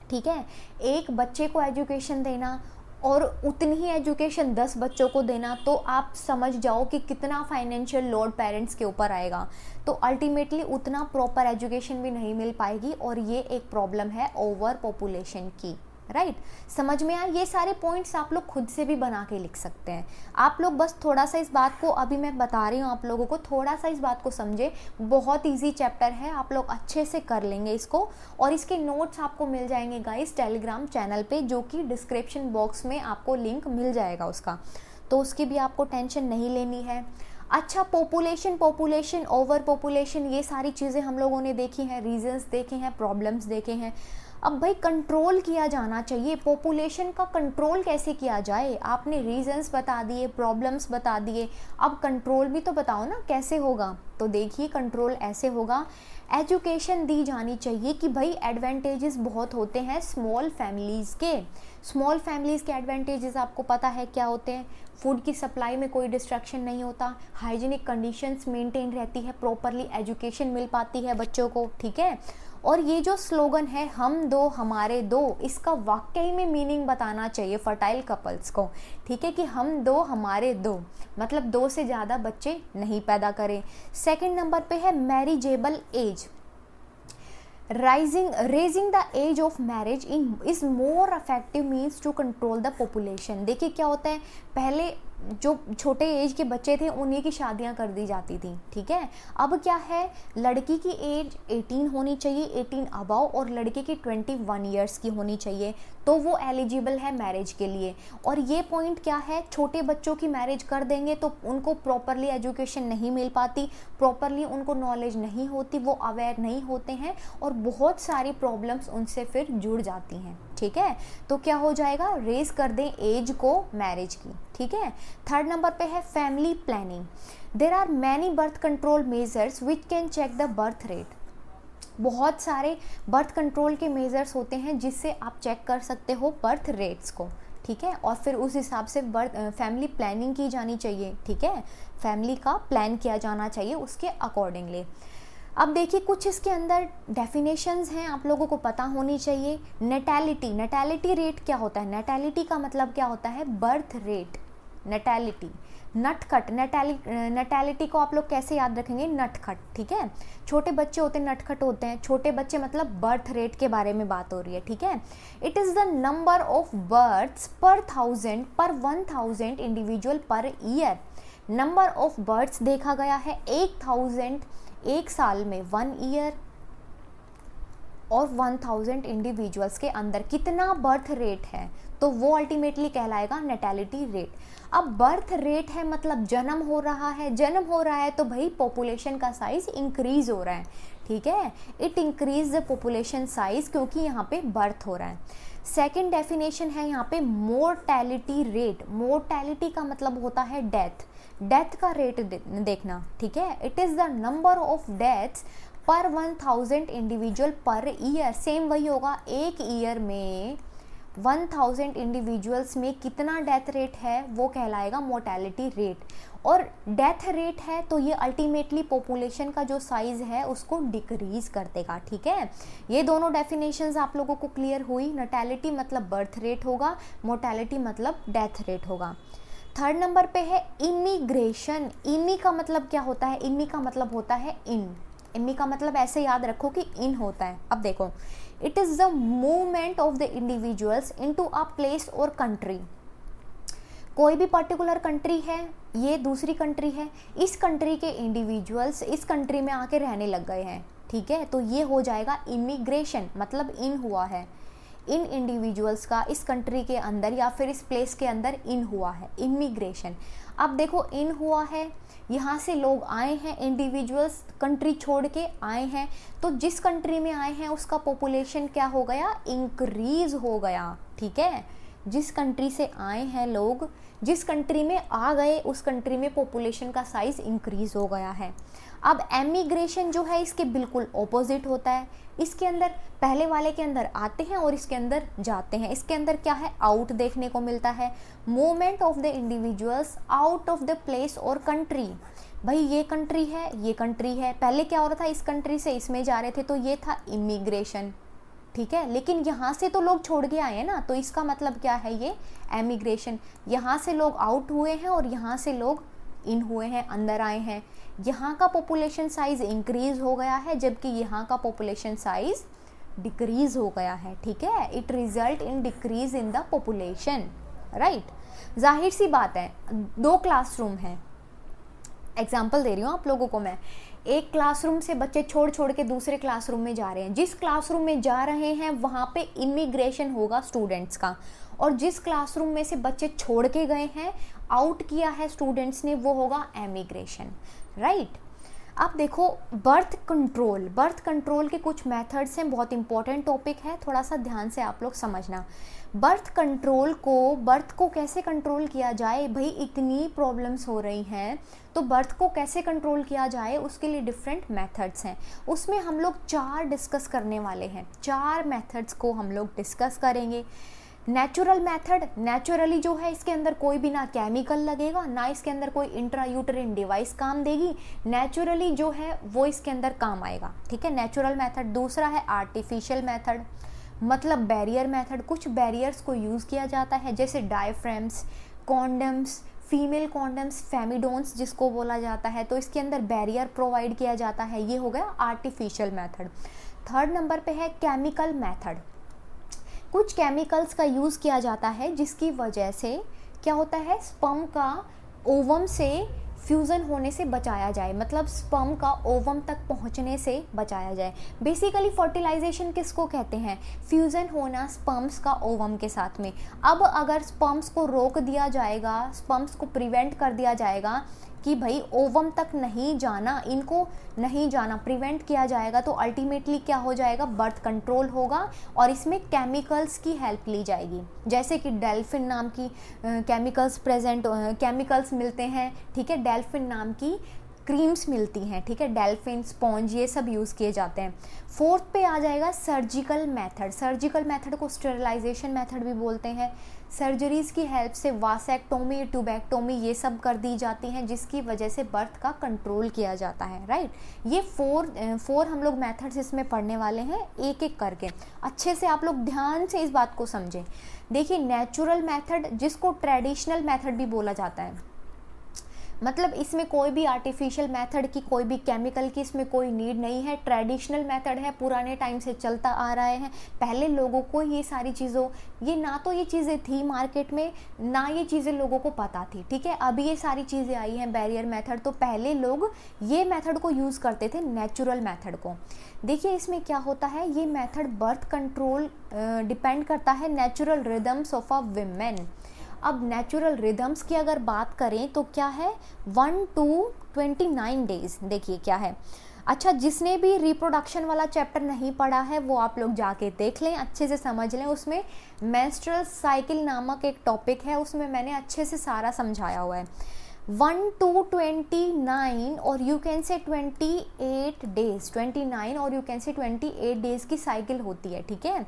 ठीक है। एक बच्चे को एजुकेशन देना और उतनी ही एजुकेशन 10 बच्चों को देना, तो आप समझ जाओ कि कितना फाइनेंशियल लोड पेरेंट्स के ऊपर आएगा, तो अल्टीमेटली उतना प्रॉपर एजुकेशन भी नहीं मिल पाएगी, और ये एक प्रॉब्लम है ओवर पॉपुलेशन की, राइट। समझ में आया, ये सारे पॉइंट्स आप लोग खुद से भी बना के लिख सकते हैं। आप लोग बस थोड़ा सा इस बात को, अभी मैं बता रही हूँ आप लोगों को, थोड़ा सा इस बात को समझे, बहुत इजी चैप्टर है, आप लोग अच्छे से कर लेंगे इसको, और इसके नोट्स आपको मिल जाएंगे गाइस टेलीग्राम चैनल पे, जो कि डिस्क्रिप्शन बॉक्स में आपको लिंक मिल जाएगा उसका, तो उसकी भी आपको टेंशन नहीं लेनी है। अच्छा, पॉपुलेशन, ओवर पॉपुलेशन, ये सारी चीज़ें हम लोगों ने देखी हैं, रीजंस देखे हैं, प्रॉब्लम्स देखे हैं। अब भाई कंट्रोल किया जाना चाहिए, पॉपुलेशन का कंट्रोल कैसे किया जाए, आपने रीजंस बता दिए, प्रॉब्लम्स बता दिए, अब कंट्रोल भी तो बताओ ना कैसे होगा। तो देखिए कंट्रोल ऐसे होगा, एजुकेशन दी जानी चाहिए कि भाई एडवांटेजेस बहुत होते हैं स्मॉल फैमिलीज़ के। स्मॉल फैमिलीज़ के एडवांटेजेस आपको पता है क्या होते हैं, फूड की सप्लाई में कोई डिस्ट्रक्शन नहीं होता, हाइजीनिक कंडीशंस मेंटेन रहती है, प्रॉपरली एजुकेशन मिल पाती है बच्चों को, ठीक है। और ये जो स्लोगन है हम दो हमारे दो, इसका वाकई में मीनिंग बताना चाहिए फर्टाइल कपल्स को, ठीक है, कि हम दो हमारे दो, मतलब 2 से ज़्यादा बच्चे नहीं पैदा करें। सेकंड नंबर पे है marriageable age. Raising the age of marriage is more effective means to control the population. देखिए क्या होता है, पहले जो छोटे एज के बच्चे थे उन्हीं की शादियां कर दी जाती थी, ठीक है। अब क्या है, लड़की की एज 18 होनी चाहिए, 18 अबव, और लड़के की 21 ईयर्स की होनी चाहिए, तो वो एलिजिबल है मैरिज के लिए। और ये पॉइंट क्या है, छोटे बच्चों की मैरिज कर देंगे तो उनको प्रॉपरली एजुकेशन नहीं मिल पाती, प्रॉपरली उनको नॉलेज नहीं होती, वो अवेयर नहीं होते हैं, और बहुत सारी प्रॉब्लम्स उनसे फिर जुड़ जाती हैं, ठीक है। तो क्या हो जाएगा, रेज कर दें एज को मैरिज की, ठीक है। थर्ड नंबर पे है family planning. There are many birth control measures which can check the birth rate. बहुत सारे बर्थ कंट्रोल के मेजर्स होते हैं जिससे आप चेक कर सकते हो बर्थ रेट्स को, ठीक है, और फिर उस हिसाब से फैमिली प्लानिंग की जानी चाहिए, ठीक है, फैमिली का प्लान किया जाना चाहिए उसके अकॉर्डिंगली। अब देखिए कुछ इसके अंदर डेफिनेशंस हैं, आप लोगों को पता होनी चाहिए। नेटैलिटी रेट क्या होता है, नेटैलिटी का मतलब क्या होता है, बर्थ रेट, नटैलिटी, नटखट, नटैलिटी को आप लोग कैसे याद रखेंगे, नटखट, ठीक है। छोटे बच्चे होते हैं नटखट होते हैं, छोटे बच्चे मतलब बर्थ रेट के बारे में बात हो रही है, ठीक है। It is the number of births per 1000 individual per year. Number of births देखा गया है 1000 एक साल में, 1 ईयर, और 1000 इंडिविजुअल्स के अंदर कितना बर्थ रेट है, तो वो अल्टीमेटली कहलाएगा नैटेलिटी रेट। अब बर्थ रेट है मतलब जन्म हो रहा है, जन्म हो रहा है तो भाई पॉपुलेशन का साइज इंक्रीज हो रहा है, ठीक है। It increase the population size क्योंकि यहाँ पे बर्थ हो रहा है। सेकेंड डेफिनेशन है यहाँ पे मोर्टेलिटी रेट। मोर्टेलिटी का मतलब होता है डेथ, डेथ का रेट देखना, ठीक है। It is the number of deaths पर 1000 इंडिविजुअल पर ईयर। सेम वही होगा, एक ईयर में 1000 इंडिविजुअल्स में कितना डेथ रेट है वो कहलाएगा मोर्टेलिटी रेट। और डेथ रेट है तो ये अल्टीमेटली पॉपुलेशन का जो साइज है उसको डिक्रीज कर देगा, ठीक है। ये दोनों डेफिनेशंस आप लोगों को क्लियर हुई। नैटेलिटी मतलब बर्थ रेट होगा, मोर्टेलिटी मतलब डेथ रेट होगा। थर्ड नंबर पे है इमिग्रेशन। इमी का मतलब क्या होता है, इमी का मतलब होता है इन। इमी का मतलब ऐसे याद रखो कि इन होता है। अब देखो, it is the movement of the individuals into a place और कंट्री। कोई भी पर्टिकुलर कंट्री है, ये दूसरी कंट्री है, इस कंट्री के इंडिविजुअल्स इस कंट्री में आके रहने लग गए हैं, ठीक है, तो ये हो जाएगा इमिग्रेशन, मतलब इन हुआ है। इन इंडिविजुअल्स का इस कंट्री के अंदर या फिर इस प्लेस के अंदर इन हुआ है, इमिग्रेशन। अब देखो, इन हुआ है, यहाँ से लोग आए हैं, इंडिविजुअल्स कंट्री छोड़ के आए हैं, तो जिस कंट्री में आए हैं उसका पॉपुलेशन क्या हो गया, इंक्रीज हो गया, ठीक है। जिस कंट्री से आए हैं लोग, जिस कंट्री में आ गए उस कंट्री में पॉपुलेशन का साइज इंक्रीज हो गया है। अब एमिग्रेशन जो है इसके बिल्कुल ऑपोजिट होता है। इसके अंदर पहले वाले के अंदर आते हैं और इसके अंदर जाते हैं। इसके अंदर क्या है, आउट देखने को मिलता है, movement of the individuals out of the place और कंट्री। भाई ये कंट्री है, ये कंट्री है, पहले क्या हो रहा था, इस कंट्री से इसमें जा रहे थे तो ये था इमिग्रेशन, ठीक है। लेकिन यहाँ से तो लोग छोड़ के आए हैं ना, तो इसका मतलब क्या है, ये एमिग्रेशन। यहाँ से लोग आउट हुए हैं और यहाँ से लोग इन हुए हैं, अंदर आए हैं। यहाँ का पॉपुलेशन साइज इंक्रीज हो गया है जबकि यहाँ का पॉपुलेशन साइज डिक्रीज हो गया है, ठीक है। It result in decrease in the population, right. जाहिर सी बात है, 2 क्लासरूम हैं, एग्जाम्पल दे रही हूँ आप लोगों को मैं। एक क्लासरूम से बच्चे छोड़ छोड़ के दूसरे क्लासरूम में जा रहे हैं। जिस क्लासरूम में जा रहे हैं वहाँ पे इमिग्रेशन होगा स्टूडेंट्स का, और जिस क्लासरूम में से बच्चे छोड़ के गए हैं, आउट किया है स्टूडेंट्स ने, वो होगा एमिग्रेशन, राइट। अब देखो, बर्थ कंट्रोल, बर्थ कंट्रोल के कुछ मेथड्स हैं, बहुत इंपॉर्टेंट टॉपिक है, थोड़ा सा ध्यान से आप लोग समझना। बर्थ कंट्रोल को, बर्थ को कैसे कंट्रोल किया जाए, भाई इतनी प्रॉब्लम्स हो रही हैं तो बर्थ को कैसे कंट्रोल किया जाए, उसके लिए डिफरेंट मेथड्स हैं। उसमें हम लोग 4 डिस्कस करने वाले हैं, 4 मेथड्स को हम लोग डिस्कस करेंगे। नेचुरल मेथड, नेचुरली जो है इसके अंदर कोई भी ना केमिकल लगेगा, ना इसके अंदर कोई इंट्रायूटेरिन डिवाइस काम देगी, नेचुरली जो है वो इसके अंदर काम आएगा, ठीक है, नेचुरल मेथड। दूसरा है आर्टिफिशियल मेथड, मतलब बैरियर मेथड। कुछ बैरियर्स को यूज़ किया जाता है जैसे डायफ्राम्स, कॉन्डम्स, फीमेल कॉन्डम्स, फेमिडोन्स जिसको बोला जाता है, तो इसके अंदर बैरियर प्रोवाइड किया जाता है, ये हो गया आर्टिफिशियल मेथड। थर्ड नंबर पे है केमिकल मेथड। कुछ केमिकल्स का यूज़ किया जाता है जिसकी वजह से क्या होता है, स्पर्म का ओवम से फ्यूज़न होने से बचाया जाए, मतलब स्पर्म का ओवम तक पहुंचने से बचाया जाए। बेसिकली फर्टिलाइजेशन किसको कहते हैं, फ्यूज़न होना स्पर्म्स का ओवम के साथ में। अब अगर स्पर्म्स को रोक दिया जाएगा, स्पर्म्स को प्रिवेंट कर दिया जाएगा कि भाई ओवम तक नहीं जाना, इनको नहीं जाना, प्रिवेंट किया जाएगा, तो अल्टीमेटली क्या हो जाएगा, बर्थ कंट्रोल होगा और इसमें केमिकल्स की हेल्प ली जाएगी। जैसे कि डेल्फिन नाम की केमिकल्स मिलते हैं, ठीक है, डेल्फिन नाम की क्रीम्स मिलती हैं, ठीक है, डेल्फिन, स्पॉन्ज, ये सब यूज़ किए जाते हैं। फोर्थ पे आ जाएगा सर्जिकल मेथड। सर्जिकल मेथड को स्टेरिलाइजेशन मेथड भी बोलते हैं। सर्जरीज़ की हेल्प से वासेक्टोमी, ट्यूबेक्टोमी ये सब कर दी जाती हैं, जिसकी वजह से बर्थ का कंट्रोल किया जाता है, राइट। ये फोर हम लोग मेथड्स इसमें पढ़ने वाले हैं, एक एक करके। अच्छे से आप लोग ध्यान से इस बात को समझें। देखिए, नेचुरल मेथड जिसको ट्रेडिशनल मेथड भी बोला जाता है, मतलब इसमें कोई भी आर्टिफिशियल मेथड की, कोई भी केमिकल की इसमें कोई नीड नहीं है। ट्रेडिशनल मेथड है, पुराने टाइम से चलता आ रहा है। पहले लोगों को ये सारी चीज़ों, ये ना तो ये चीज़ें थी मार्केट में, ना ये चीज़ें लोगों को पता थी, ठीक है। अभी ये सारी चीज़ें आई हैं, बैरियर मेथड, तो पहले लोग ये मेथड को यूज़ करते थे, नेचुरल मेथड को। देखिए इसमें क्या होता है, ये मेथड बर्थ कंट्रोल डिपेंड करता है natural rhythms of a women. अब नेचुरल रिदम्स की अगर बात करें तो क्या है, 1 to 29 डेज। देखिए क्या है, अच्छा जिसने भी रिप्रोडक्शन वाला चैप्टर नहीं पढ़ा है वो आप लोग जाके देख लें, अच्छे से समझ लें। उसमें मेंस्ट्रुअल साइकिल नामक एक टॉपिक है, उसमें मैंने अच्छे से सारा समझाया हुआ है। 1 to 29 और यू कैन से 28 डेज, 29 और यू कैन से 28 डेज की साइकिल होती है, ठीक है।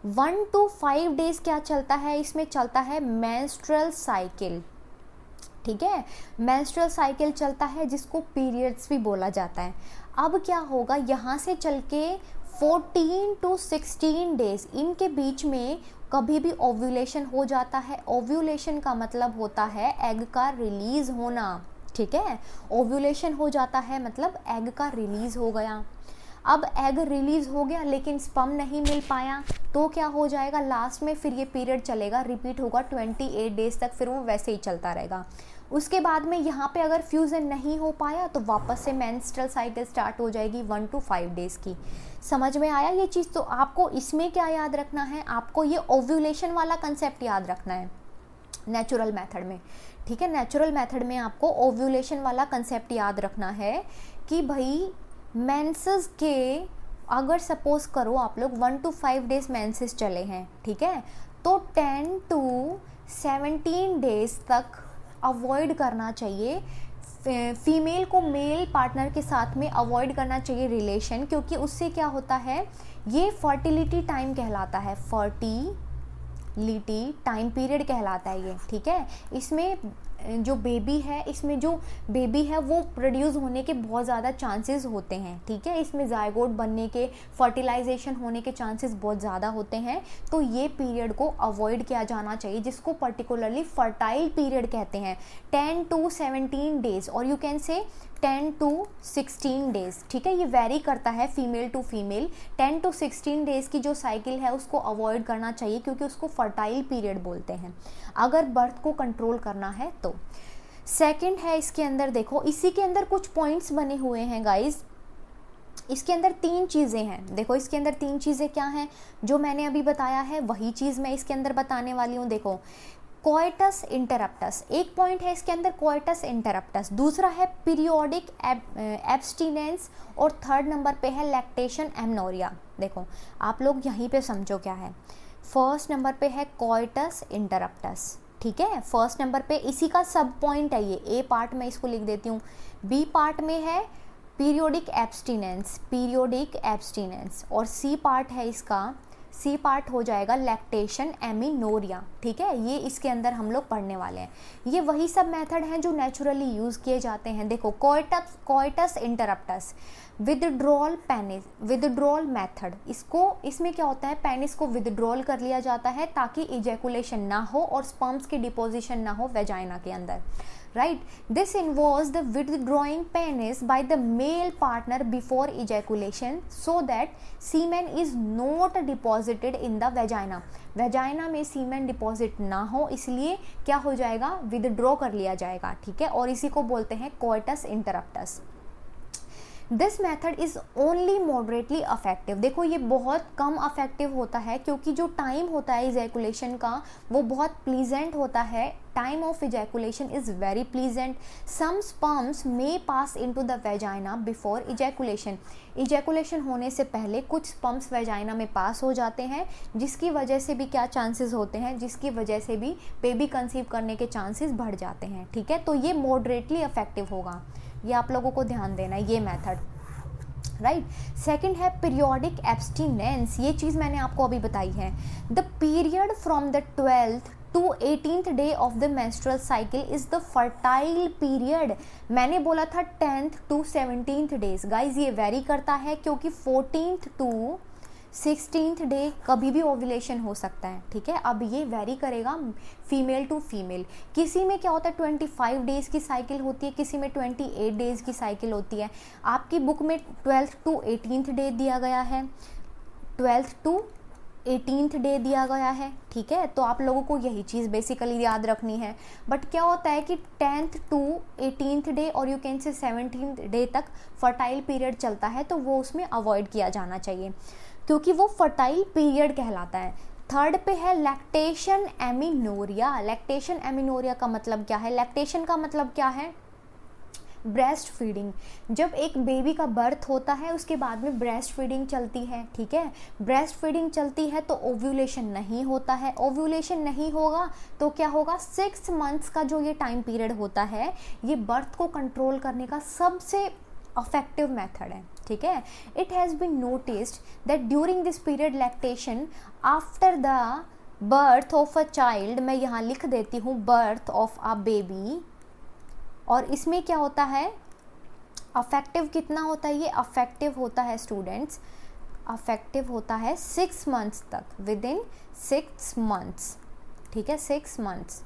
1 to 5 डेज क्या चलता है, इसमें चलता है मेंस्ट्रुअल साइकिल, ठीक है। मेंस्ट्रुअल साइकिल चलता है जिसको पीरियड्स भी बोला जाता है। अब क्या होगा, यहाँ से चल के 14 to 16 डेज, इनके बीच में कभी भी ओव्यूलेशन हो जाता है। ओव्यूलेशन का मतलब होता है एग का रिलीज होना, ठीक है। ओव्यूलेशन हो जाता है मतलब एग का रिलीज हो गया। अब एग रिलीज हो गया लेकिन स्पर्म नहीं मिल पाया, तो क्या हो जाएगा, लास्ट में फिर ये पीरियड चलेगा, रिपीट होगा 28 डेज तक, फिर वो वैसे ही चलता रहेगा। उसके बाद में यहाँ पे अगर फ्यूज़न नहीं हो पाया तो वापस से मेंस्ट्रुअल साइकिल स्टार्ट हो जाएगी 1 to 5 डेज की। समझ में आया ये चीज़। तो आपको इसमें क्या याद रखना है, आपको ये ओव्यूलेशन वाला कंसेप्ट याद रखना है नेचुरल मेथड में, ठीक है। नेचुरल मेथड में आपको ओव्यूलेशन वाला कंसेप्ट याद रखना है कि भाई मेंसेस के, अगर सपोज करो आप लोग 1 to 5 डेज मेंसेस चले हैं, ठीक है, तो 10 to 17 डेज तक अवॉइड करना चाहिए। फीमेल को मेल पार्टनर के साथ में अवॉइड करना चाहिए रिलेशन, क्योंकि उससे क्या होता है, ये फर्टिलिटी टाइम कहलाता है, फर्टिलिटी टाइम पीरियड कहलाता है ये, ठीक है। इसमें जो बेबी है, इसमें जो बेबी है वो प्रोड्यूस होने के बहुत ज़्यादा चांसेस होते हैं, ठीक है। इसमें जायगोट बनने के, फर्टिलाइजेशन होने के चांसेस बहुत ज़्यादा होते हैं। तो ये पीरियड को अवॉइड किया जाना चाहिए, जिसको पर्टिकुलरली फर्टाइल पीरियड कहते हैं। 10 to 17 डेज और यू कैन से 10 to 16 डेज, ठीक है। ये वेरी करता है female to female. 10 to 16 days की जो साइकिल है उसको अवॉइड करना चाहिए, क्योंकि उसको फर्टाइल पीरियड बोलते हैं, अगर बर्थ को कंट्रोल करना है तो। सेकंड है इसके अंदर, देखो इसी के अंदर कुछ पॉइंट्स बने हुए हैं गाइज। इसके अंदर 3 चीज़ें हैं, देखो इसके अंदर 3 चीज़ें क्या हैं, जो मैंने अभी बताया है वही चीज़ मैं इसके अंदर बताने वाली हूँ। देखो कोइटस इंटरप्टस, एक पॉइंट है इसके अंदर कोइटस इंटरप्टस, दूसरा है पीरियोडिक एब्स्टिनेंस, और थर्ड नंबर पे है लैक्टेशन एमनोरिया। देखो आप लोग यहीं पे समझो क्या है। फर्स्ट नंबर पे है कोइटस इंटरप्टस, ठीक है, फर्स्ट नंबर पे, इसी का सब पॉइंट है ये। ए पार्ट में इसको लिख देती हूँ, बी पार्ट में है पीरियोडिक एब्स्टिनेंस, और सी पार्ट है इसका, सी पार्ट हो जाएगा लैक्टेशन एमिनोरिया, ठीक है। ये इसके अंदर हम लोग पढ़ने वाले हैं। ये वही सब मेथड हैं जो नेचुरली यूज़ किए जाते हैं। देखो कोइटस इंटरप्टस, विदड्रॉल मेथड, इसमें क्या होता है, पेनिस को विदड्रॉल कर लिया जाता है ताकि इजैकुलेशन ना हो और स्पर्म्स की डिपोजिशन ना हो वेजाइना के अंदर, right? This involves the withdrawing penis by the male partner before ejaculation so that semen is not deposited in the vagina. Vagina में सीमेन डिपॉजिट ना हो, इसलिए क्या हो जाएगा, विदड्रॉ कर लिया जाएगा, ठीक है। और इसी को बोलते हैं coitus interruptus. This method is only moderately affective. देखो ये बहुत कम अफेक्टिव होता है, क्योंकि जो टाइम होता है इजैकुलेशन का वो बहुत प्लीजेंट होता है। Time of ejaculation is very pleasant. Some sperms may pass into the vagina before ejaculation. Ejaculation होने से पहले कुछ स्पर्म्स वेजाइना में पास हो जाते हैं, जिसकी वजह से भी क्या चांसेस होते हैं, जिसकी वजह से भी बेबी कंसीव करने के चांसेस बढ़ जाते हैं, ठीक है। तो ये मॉडरेटली अफेक्टिव होगा, ये आप लोगों को ध्यान देना है, ये मेथड, राइट। सेकंड है पीरियोडिक एब्सटिनेंस, ये चीज़ मैंने आपको अभी बताई है। The period from the 12th to 18th day of the menstrual cycle is the fertile period। मैंने बोला था 10th to 17th days, guys ये वेरी करता है क्योंकि 14th to 16th डे कभी भी ओव्यूलेशन हो सकता है, ठीक है। अब ये वेरी करेगा फीमेल टू फीमेल, किसी में क्या होता है 25 डेज की साइकिल होती है, किसी में 28 डेज की साइकिल होती है। आपकी बुक में 12th to 18th डे दिया गया है, 12th to 18th डे दिया गया है, ठीक है। तो आप लोगों को यही चीज़ बेसिकली याद रखनी है। बट क्या होता है कि 10th to 18th डे और यू कैन से 17th डे तक फर्टाइल पीरियड चलता है, तो वो उसमें अवॉइड किया जाना चाहिए क्योंकि वो फर्टाइल पीरियड कहलाता है। थर्ड पे है लैक्टेशन एमिनोरिया। लैक्टेशन एमिनोरिया का मतलब क्या है? लैक्टेशन का मतलब क्या है? Breast feeding. जब एक बेबी का बर्थ होता है उसके बाद में ब्रेस्ट फीडिंग चलती है, ठीक है। ब्रेस्ट फीडिंग चलती है तो ओव्यूलेशन नहीं होता है, ओव्यूलेशन नहीं होगा तो क्या होगा, 6 मंथ्स का जो ये टाइम पीरियड होता है ये बर्थ को कंट्रोल करने का सबसे इफेक्टिव मेथड है, ठीक है। It has been noticed that during this period lactation after the birth of a child, मैं यहाँ लिख देती हूँ बर्थ ऑफ अ बेबी, और इसमें क्या होता है अफेक्टिव कितना होता है, ये अफेक्टिव होता है स्टूडेंट्स, अफेक्टिव होता है 6 मंथ्स तक, विद इन 6 मंथ्स, ठीक है, 6 मंथ्स।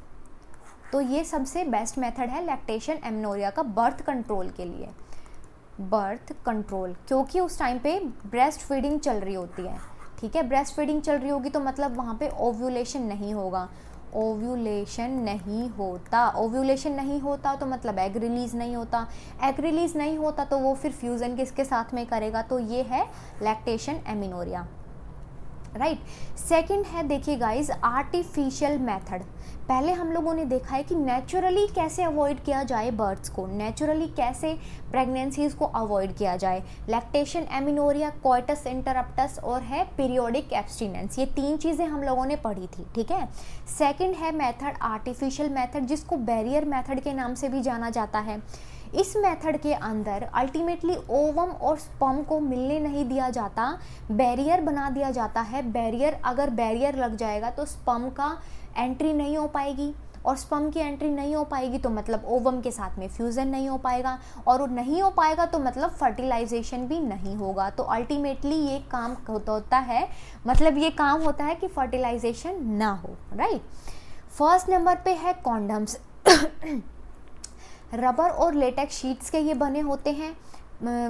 तो ये सबसे बेस्ट मेथड है लैक्टेशन एमिनोरिया का बर्थ कंट्रोल के लिए, बर्थ कंट्रोल, क्योंकि उस टाइम पे ब्रेस्ट फीडिंग चल रही होती है, ठीक है। ब्रेस्ट फीडिंग चल रही होगी तो मतलब वहाँ पे ओव्यूलेशन नहीं होगा, ओव्यूलेशन नहीं होता, ओव्यूलेशन नहीं होता तो मतलब एग रिलीज़ नहीं होता, एग रिलीज़ नहीं होता तो वो फिर फ्यूज़न किसके साथ में करेगा, तो ये है लैक्टेशन एमिनोरिया, राइट। सेकंड है, देखिए गाइज, आर्टिफिशियल मेथड। पहले हम लोगों ने देखा है कि नेचुरली कैसे अवॉइड किया जाए बर्थ्स को, नेचुरली कैसे प्रेगनेंसीज को अवॉइड किया जाए। लैक्टेशन एमिनोरिया, कोइटस इंटरप्टस और है पीरियोडिक एब्स्टिनेंस, ये 3 चीज़ें हम लोगों ने पढ़ी थी, ठीक है। सेकंड है मेथड आर्टिफिशियल मेथड, जिसको बैरियर मेथड के नाम से भी जाना जाता है। इस मेथड के अंदर अल्टीमेटली ओवम और स्पर्म को मिलने नहीं दिया जाता, बैरियर बना दिया जाता है। बैरियर, अगर बैरियर लग जाएगा तो स्पर्म का एंट्री नहीं हो पाएगी, और स्पर्म की एंट्री नहीं हो पाएगी तो मतलब ओवम के साथ में फ्यूज़न नहीं हो पाएगा, और वो नहीं हो पाएगा तो मतलब फर्टिलाइजेशन भी नहीं होगा। तो अल्टीमेटली ये काम होता है, मतलब ये काम होता है कि फर्टिलाइजेशन ना हो, राइट। फर्स्ट नंबर पे है कॉन्डम्स। रबर और लेटेक्स शीट्स के ये बने होते हैं,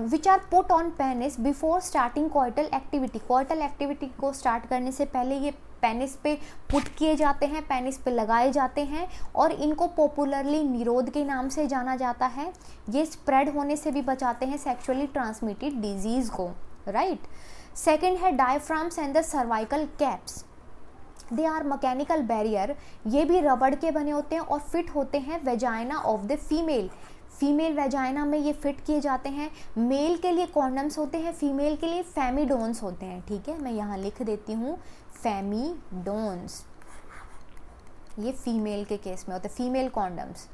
which are put on penis before starting coital activity. Coital activity को स्टार्ट करने से पहले ये पेनिस पे पुट किए जाते हैं, पेनिस पे लगाए जाते हैं, और इनको पॉपुलरली निरोध के नाम से जाना जाता है। ये स्प्रेड होने से भी बचाते हैं सेक्सुअली ट्रांसमिटेड डिजीज़ को, राइट। सेकेंड है diaphragms and the cervical caps, they are mechanical barrier. ये भी रबड़ के बने होते हैं और फिट होते हैं vagina of the female, female vagina में ये फिट किए जाते हैं। मेल के लिए कॉन्डम्स होते हैं, फीमेल के लिए फेमिडोन्स होते हैं, ठीक है। मैं यहाँ लिख देती हूँ फेमिडोन्स, ये फीमेल के केस में होते हैं, फीमेल कॉन्डम्स।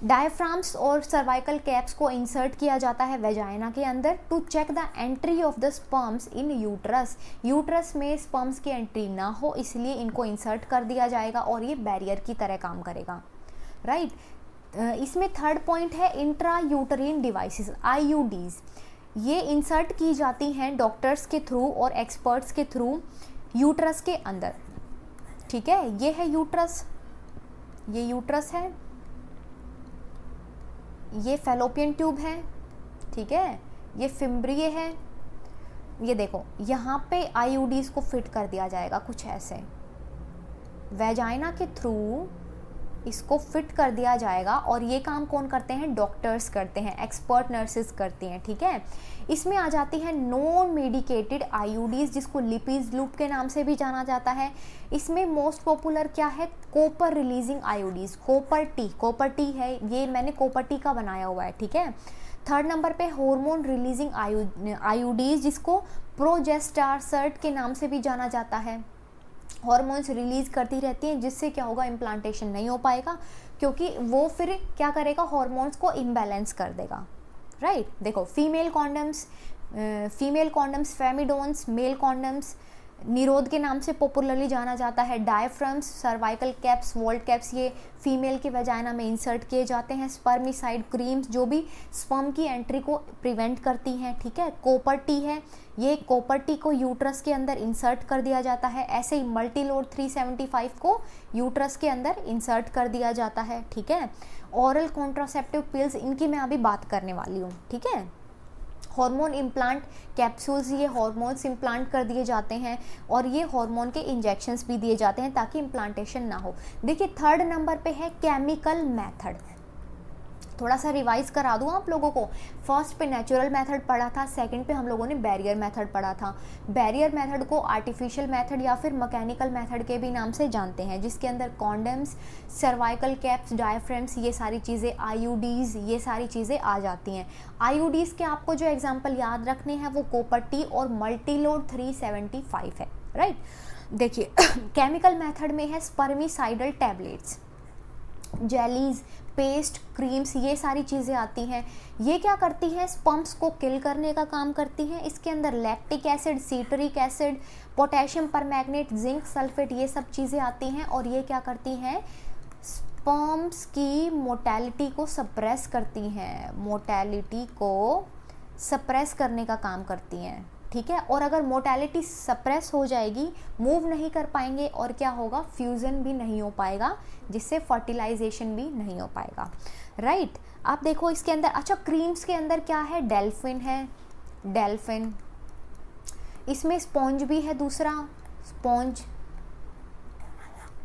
डायफ्राम्स और सर्वाइकल कैप्स को इंसर्ट किया जाता है वेजाइना के अंदर to check the entry of the sperms in uterus. Uterus में स्पर्म्स की एंट्री ना हो इसलिए इनको इंसर्ट कर दिया जाएगा और ये बैरियर की तरह काम करेगा, राइट। इसमें थर्ड पॉइंट है इंट्रा यूटरीन डिवाइसेस, आईयूडीज। ये इंसर्ट की जाती हैं डॉक्टर्स के थ्रू और एक्सपर्ट्स के थ्रू यूट्रस के अंदर, ठीक है। ये है यूट्रस, ये यूट्रस है, ये फैलोपियन ट्यूब है, ठीक है, ये फिम्ब्रिये है। ये देखो यहाँ पे आईयूडीज को फिट कर दिया जाएगा कुछ ऐसे, वेजाइना के थ्रू इसको फिट कर दिया जाएगा, और ये काम कौन करते हैं, डॉक्टर्स करते हैं, एक्सपर्ट नर्सेस करती हैं, ठीक है। इसमें आ जाती है नॉन मेडिकेटेड आईयूडीज, जिसको लिपिज लूप के नाम से भी जाना जाता है। इसमें मोस्ट पॉपुलर क्या है, copper releasing IUDs, copper T है, ये मैंने कॉपर टी का बनाया हुआ है, ठीक है। थर्ड नंबर पे हार्मोन रिलीजिंग आईयूडीज, जिसको प्रोजेस्टेरोन के नाम से भी जाना जाता है, हॉर्मोन्स रिलीज करती रहती हैं, जिससे क्या होगा, इम्प्लांटेशन नहीं हो पाएगा, क्योंकि वो फिर क्या करेगा, हॉर्मोन्स को इम्बैलेंस कर देगा, राइट। देखो फीमेल कॉन्डम्स फेमिडोन्स, मेल कॉन्डम्स निरोध के नाम से पॉपुलरली जाना जाता है। Diaphragms, cervical caps, vault caps ये फीमेल के वजाइना में इंसर्ट किए जाते हैं। स्पर्मिसाइड क्रीम्स जो भी स्पर्म की एंट्री को प्रिवेंट करती हैं, ठीक है। कॉपर टी है, ये कॉपर टी को यूट्रस के अंदर इंसर्ट कर दिया जाता है। ऐसे ही मल्टीलोड 375 को यूट्रस के अंदर इंसर्ट कर दिया जाता है, ठीक है। ओरल कॉन्ट्रासेप्टिव पिल्स, इनकी मैं अभी बात करने वाली हूँ, ठीक है। हार्मोन इम्प्लांट कैप्सूल्स, ये हार्मोन्स इम्प्लांट कर दिए जाते हैं और ये हार्मोन के इंजेक्शंस भी दिए जाते हैं ताकि इम्प्लांटेशन ना हो। देखिए थर्ड नंबर पे है केमिकल मेथड। थोड़ा सा रिवाइज करा दूँ आप लोगों को। फर्स्ट पे नेचुरल मेथड पढ़ा था, सेकंड पे हम लोगों ने बैरियर मेथड पढ़ा था। बैरियर मेथड को आर्टिफिशियल मेथड या फिर मैकेनिकल मेथड के भी नाम से जानते हैं, जिसके अंदर कॉन्डम्स, सर्वाइकल कैप्स, डायफ्राम्स, ये सारी चीज़ें, आईयूडीज, ये सारी चीज़ें आ जाती हैं। आईयूडीज के आपको जो एग्जाम्पल याद रखने हैं वो कॉपर टी और मल्टीलोड 375 है, राइट। देखिए केमिकल मेथड में है spermicidal tablets, jellies, paste, creams, ये सारी चीज़ें आती हैं। ये क्या करती हैं, स्पर्म्स को किल करने का काम करती हैं। इसके अंदर lactic acid, citric acid, potassium permanganate, zinc sulphate, ये सब चीज़ें आती हैं और ये क्या करती हैं, स्पर्म्स की मोटेलिटी को सप्रेस करती हैं, मोटेलिटी को सप्रेस करने का काम करती हैं, ठीक है। और अगर मोटेलिटी सप्रेस हो जाएगी, मूव नहीं कर पाएंगे और क्या होगा, फ्यूज़न भी नहीं हो पाएगा, जिससे फर्टिलाइजेशन भी नहीं हो पाएगा, राइट। आप देखो इसके अंदर, अच्छा क्रीम्स के अंदर क्या है, डेल्फिन है, डेल्फिन, इसमें स्पॉन्ज भी है, दूसरा स्पॉन्ज,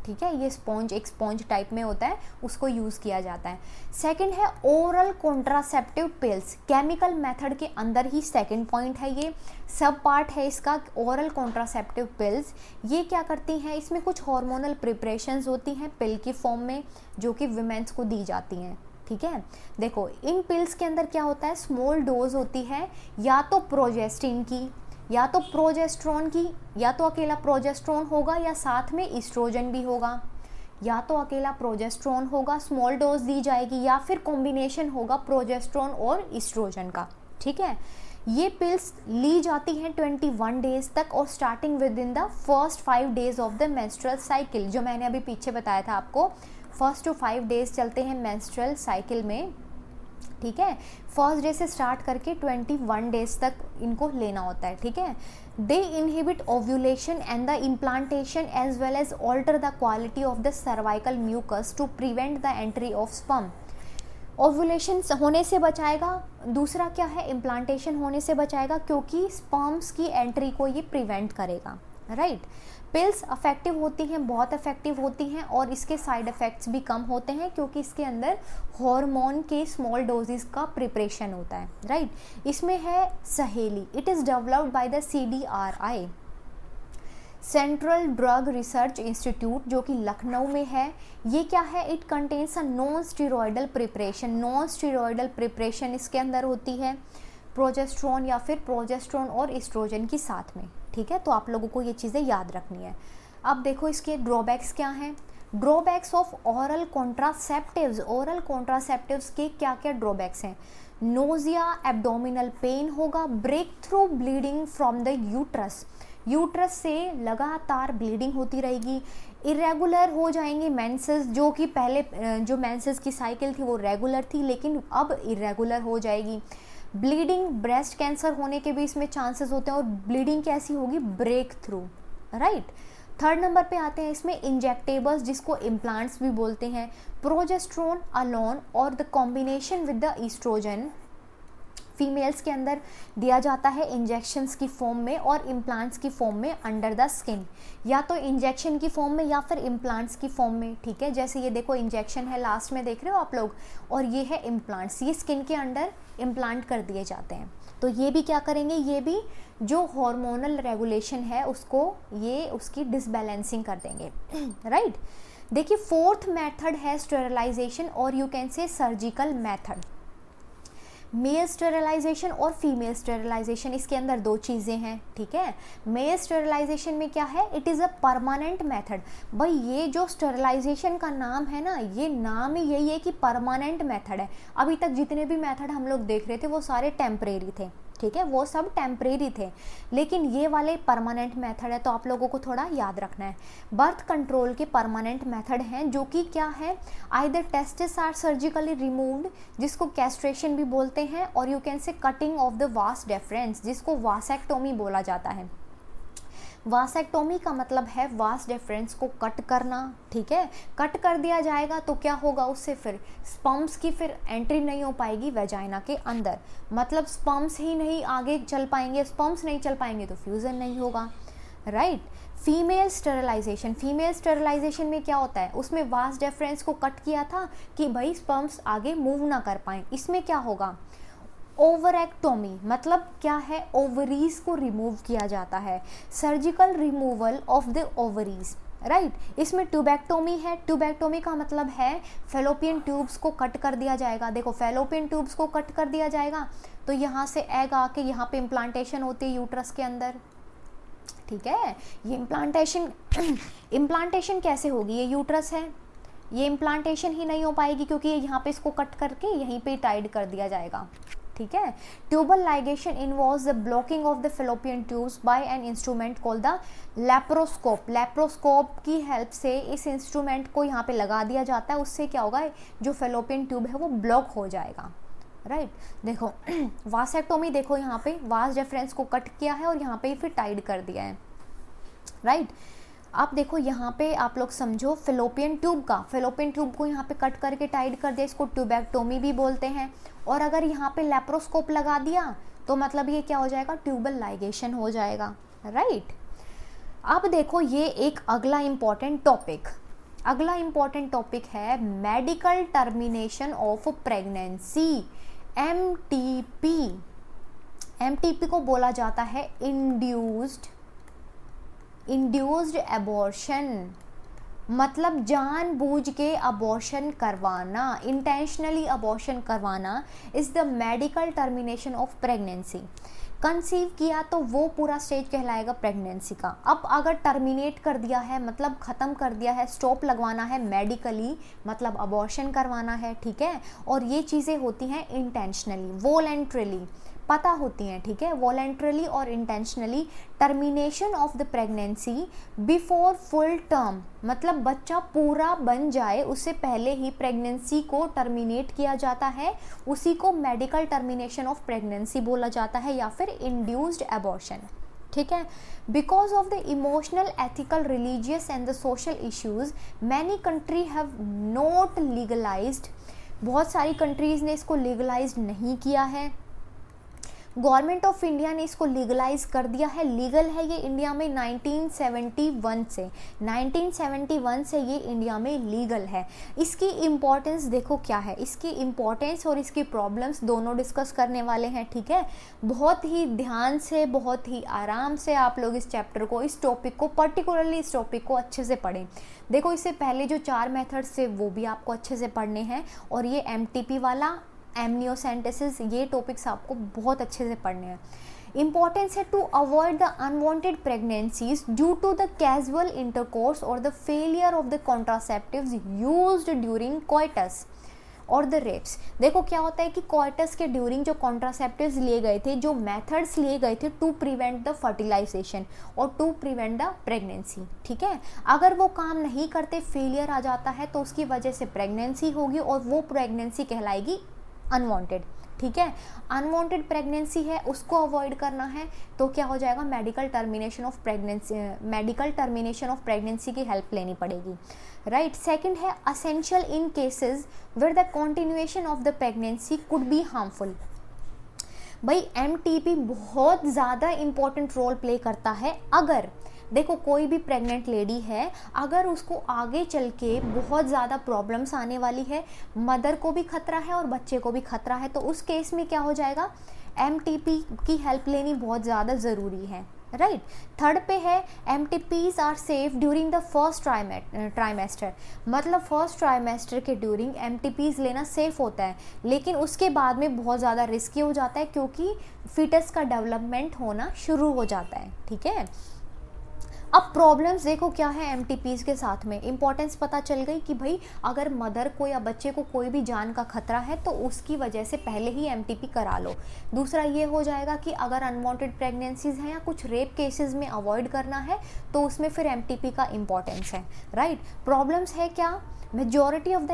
ठीक है। ये स्पॉन्ज एक स्पॉन्ज टाइप में होता है, उसको यूज़ किया जाता है। सेकंड है oral contraceptive pills, chemical method के अंदर ही सेकंड पॉइंट है, ये सब पार्ट है इसका, ओरल कॉन्ट्रासेप्टिव पिल्स। ये क्या करती हैं, इसमें कुछ हार्मोनल प्रिपरेशंस होती हैं पिल की फॉर्म में, जो कि विमेंस को दी जाती हैं, ठीक है। देखो इन पिल्स के अंदर क्या होता है, स्मॉल डोज होती है, या तो प्रोजेस्टिन की, या तो प्रोजेस्ट्रॉन की, या तो अकेला प्रोजेस्ट्रॉन होगा या साथ में ईस्ट्रोजन भी होगा, या तो अकेला प्रोजेस्ट्रॉन होगा, स्मॉल डोज दी जाएगी, या फिर कॉम्बिनेशन होगा प्रोजेस्ट्रॉन और ईस्ट्रोजन का, ठीक है। ये पिल्स ली जाती हैं 21 डेज तक और starting with in the first 5 days of the menstrual cycle, जो मैंने अभी पीछे बताया था आपको, फर्स्ट टू 5 डेज चलते हैं मेंस्ट्रुअल साइकिल में, ठीक है। फर्स्ट डे से स्टार्ट करके 21 डेज तक इनको लेना होता है, ठीक है। They inhibit ovulation and the implantation as well as alter the quality of the cervical mucus to prevent the entry of sperm. Ovulation होने से बचाएगा, दूसरा क्या है, इम्प्लांटेशन होने से बचाएगा, क्योंकि स्पर्म्स की एंट्री को ये प्रिवेंट करेगा, राइट। पिल्स अफेक्टिव होती हैं, बहुत इफेक्टिव होती हैं और इसके साइड इफ़ेक्ट्स भी कम होते हैं, क्योंकि इसके अंदर हार्मोन के स्मॉल डोजेस का प्रिपरेशन होता है, राइट। इसमें है सहेली, it is developed by the CDRI, central drug research institute, जो कि लखनऊ में है। ये क्या है, it contains a non steroidal preparation, non steroidal preparation इसके अंदर होती है, प्रोजेस्ट्रॉन या फिर प्रोजेस्ट्रॉन और एस्ट्रोजन की साथ में, ठीक है। तो आप लोगों को ये चीज़ें याद रखनी है। अब देखो इसके ड्रॉबैक्स क्या हैं, drawbacks of oral contraceptives, oral contraceptives के क्या क्या ड्रॉबैक्स हैं, नोजिया, एब्डोमिनल पेन होगा, breakthrough bleeding from the uterus, uterus से लगातार ब्लीडिंग होती रहेगी, इरेगुलर हो जाएंगे मेंसेस, जो कि पहले जो मेंसेस की साइकिल थी वो रेगुलर थी लेकिन अब इरेगुलर हो जाएगी, ब्लीडिंग, ब्रेस्ट कैंसर होने के भी इसमें चांसेस होते हैं, और ब्लीडिंग कैसी होगी, breakthrough, right. Third number पे आते हैं इसमें इंजेक्टेबल्स, जिसको इम्प्लांट्स भी बोलते हैं, प्रोजेस्ट्रोन अलोन और the combination with the oestrogen, females के अंदर दिया जाता है इंजेक्शंस की फॉर्म में और इम्प्लांट्स की फॉर्म में अंडर द स्किन, या तो इंजेक्शन की फॉर्म में या फिर इम्प्लांट्स की फॉर्म में, ठीक है। जैसे ये देखो इंजेक्शन है, लास्ट में देख रहे हो आप लोग, और ये है इम्प्लांट्स, ये स्किन के अंडर इम्प्लांट कर दिए जाते हैं। तो ये भी क्या करेंगे, ये भी जो हार्मोनल रेगुलेशन है उसको, ये उसकी डिसबैलेंसिंग कर देंगे, राइट। देखिए फोर्थ मेथड है स्टेरिलाइजेशन और you can say surgical method. Male sterilisation और फीमेल स्टेरिलाइजेशन, इसके अंदर दो चीज़ें हैं, ठीक है। मेल स्टेरिलाइजेशन में क्या है, it is a permanent method. भाई ये जो स्टेरिलाइजेशन का नाम है ना, ये नाम ही यही है कि परमानेंट मेथड है। अभी तक जितने भी मेथड हम लोग देख रहे थे वो सारे टेम्परेरी थे, ठीक है, वो सब टेम्परेरी थे, लेकिन ये वाले परमानेंट मेथड है, तो आप लोगों को थोड़ा याद रखना है। बर्थ कंट्रोल के परमानेंट मेथड हैं जो कि क्या है, either testis are surgically removed, जिसको कैस्ट्रेशन भी बोलते हैं, और you can say cutting off the vas deferens, जिसको वासेक्टोमी बोला जाता है। वासेक्टोमी का मतलब है वास डेफरेंस को कट करना, ठीक है। कट कर दिया जाएगा तो क्या होगा, उससे फिर स्पर्म्स की फिर एंट्री नहीं हो पाएगी वेजाइना के अंदर, मतलब स्पर्म्स ही नहीं आगे चल पाएंगे, स्पर्म्स नहीं चल पाएंगे तो फ्यूजन नहीं होगा, right. Female sterilisation, female sterilisation में क्या होता है, उसमें वास डेफरेंस को कट किया था कि भाई स्पर्म्स आगे मूव ना कर पाएँ। इसमें क्या होगा, ओवरेक्टोमी, मतलब क्या है, ओवरीज को रिमूव किया जाता है, surgical removal of the ovaries, right. इसमें ट्यूबेक्टोमी है, ट्यूबेक्टोमी का मतलब है फेलोपियन ट्यूब्स को कट कर दिया जाएगा। देखो फेलोपियन ट्यूब्स को कट कर दिया जाएगा तो यहाँ से एग आके यहाँ पे इम्प्लांटेशन होती है यूट्रस के अंदर, ठीक है। ये इम्प्लांटेशन कैसे होगी, ये यूट्रस है, ये इम्प्लांटेशन ही नहीं हो पाएगी क्योंकि यहाँ पे इसको कट करके यहीं पे टाइड कर दिया जाएगा, ठीक है। Tubal ligation involves the blocking of the fallopian tubes by an instrument called the laparoscope. Laparoscope की हेल्प से इस इंस्ट्रूमेंट को यहाँ पे लगा दिया जाता है, उससे क्या होगा, जो फेलोपियन ट्यूब है वो ब्लॉक हो जाएगा, राइट। देखो वासेक्टोमी, देखो यहाँ पे वास डेफरेंस को कट किया है और यहाँ पे फिर टाइड कर दिया है, राइट। आप देखो यहाँ पे आप लोग समझो फेलोपियन ट्यूब को यहाँ पे कट करके टाइड कर दिया, इसको ट्यूबेक्टोमी भी बोलते हैं। और अगर यहाँ पे लैप्रोस्कोप लगा दिया तो मतलब ये क्या हो जाएगा, ट्यूबल लाइगेशन हो जाएगा, राइट। अब देखो ये एक अगला इंपॉर्टेंट टॉपिक है medical termination of pregnancy, MTP को बोला जाता है इंड्यूस्ड एबॉर्शन, मतलब जानबूझ के अबॉर्शन करवाना, इंटेंशनली अबॉर्शन करवाना is the medical termination of pregnancy. Conceive किया तो वो पूरा स्टेज कहलाएगा प्रेगनेंसी का। अब अगर टर्मिनेट कर दिया है मतलब ख़त्म कर दिया है, स्टॉप लगवाना है मेडिकली, मतलब अबॉर्शन करवाना है, ठीक है। और ये चीज़ें होती हैं इंटेंशनली, वॉलेंट्रली पता होती हैं, ठीक है, वॉलेंट्रली और intentionally. Termination of the pregnancy before full term, मतलब बच्चा पूरा बन जाए उससे पहले ही प्रेगनेंसी को टर्मिनेट किया जाता है, उसी को मेडिकल टर्मिनेशन ऑफ प्रेगनेंसी बोला जाता है या फिर इंड्यूस्ड एबॉर्शन, ठीक है। Because of the emotional, ethical, religious and the social issues many country have not legalised, बहुत सारी कंट्रीज ने इसको लीगलाइज नहीं किया है। गवर्नमेंट ऑफ इंडिया ने इसको लीगलाइज कर दिया है, लीगल है ये इंडिया में 1971 से ये इंडिया में लीगल है। इसकी इम्पोर्टेंस देखो क्या है, इसकी इम्पोर्टेंस और इसकी प्रॉब्लम्स दोनों डिस्कस करने वाले हैं, ठीक है। बहुत ही ध्यान से, बहुत ही आराम से आप लोग इस चैप्टर को, इस टॉपिक को, पर्टिकुलरली इस टॉपिक को अच्छे से पढ़ें। देखो इससे पहले जो 4 मेथड्स थे वो भी आपको अच्छे से पढ़ने हैं, और ये एमटीपी वाला, एमनियोसेंटेसिस, ये टॉपिक्स आपको बहुत अच्छे से पढ़ने हैं। इम्पॉर्टेंस है to avoid the unwanted pregnancies due to the casual intercourse और the failure of the contraceptives used during coitus और द रेप्स। देखो क्या होता है कि कोइटस के ड्यूरिंग जो कॉन्ट्रासेप्टिव्स लिए गए थे, जो मेथड्स लिए गए थे टू प्रिवेंट द फर्टिलाइजेशन और टू प्रिवेंट द प्रेगनेंसी, ठीक है, अगर वो काम नहीं करते, फेलियर आ जाता है तो उसकी वजह से प्रेगनेंसी होगी और वो प्रेगनेंसी कहलाएगी अनवांटेड, ठीक है। अनवांटेड प्रेगनेंसी है, उसको अवॉइड करना है तो क्या हो जाएगा, मेडिकल टर्मिनेशन ऑफ प्रेगनेंसी की हेल्प लेनी पड़ेगी, राइट। सेकंड है essential in cases where the continuation of the pregnancy could be harmful. भाई एमटीपी बहुत ज़्यादा इंपॉर्टेंट रोल प्ले करता है। अगर देखो कोई भी प्रेग्नेंट लेडी है, अगर उसको आगे चल के बहुत ज़्यादा प्रॉब्लम्स आने वाली है, मदर को भी खतरा है और बच्चे को भी खतरा है, तो उस केस में क्या हो जाएगा, एमटीपी की हेल्प लेनी बहुत ज़्यादा ज़रूरी है, राइट। थर्ड पे है MTPs are safe during the first trimester, मतलब फर्स्ट ट्राइमेस्टर के ड्यूरिंग MTPs लेना सेफ होता है, लेकिन उसके बाद में बहुत ज़्यादा रिस्की हो जाता है क्योंकि फीटस का डेवलपमेंट होना शुरू हो जाता है, ठीक है। अब प्रॉब्लम्स देखो क्या है MTPs के साथ में, इंपॉर्टेंस पता चल गई कि भाई अगर मदर को या बच्चे को कोई भी जान का खतरा है तो उसकी वजह से पहले ही MTP करा लो। दूसरा ये हो जाएगा कि अगर अनवांटेड प्रेगनेंसीज हैं या कुछ रेप केसेस में अवॉइड करना है तो उसमें फिर MTP का इम्पॉर्टेंस है, राइट। प्रॉब्लम्स है क्या, majority of the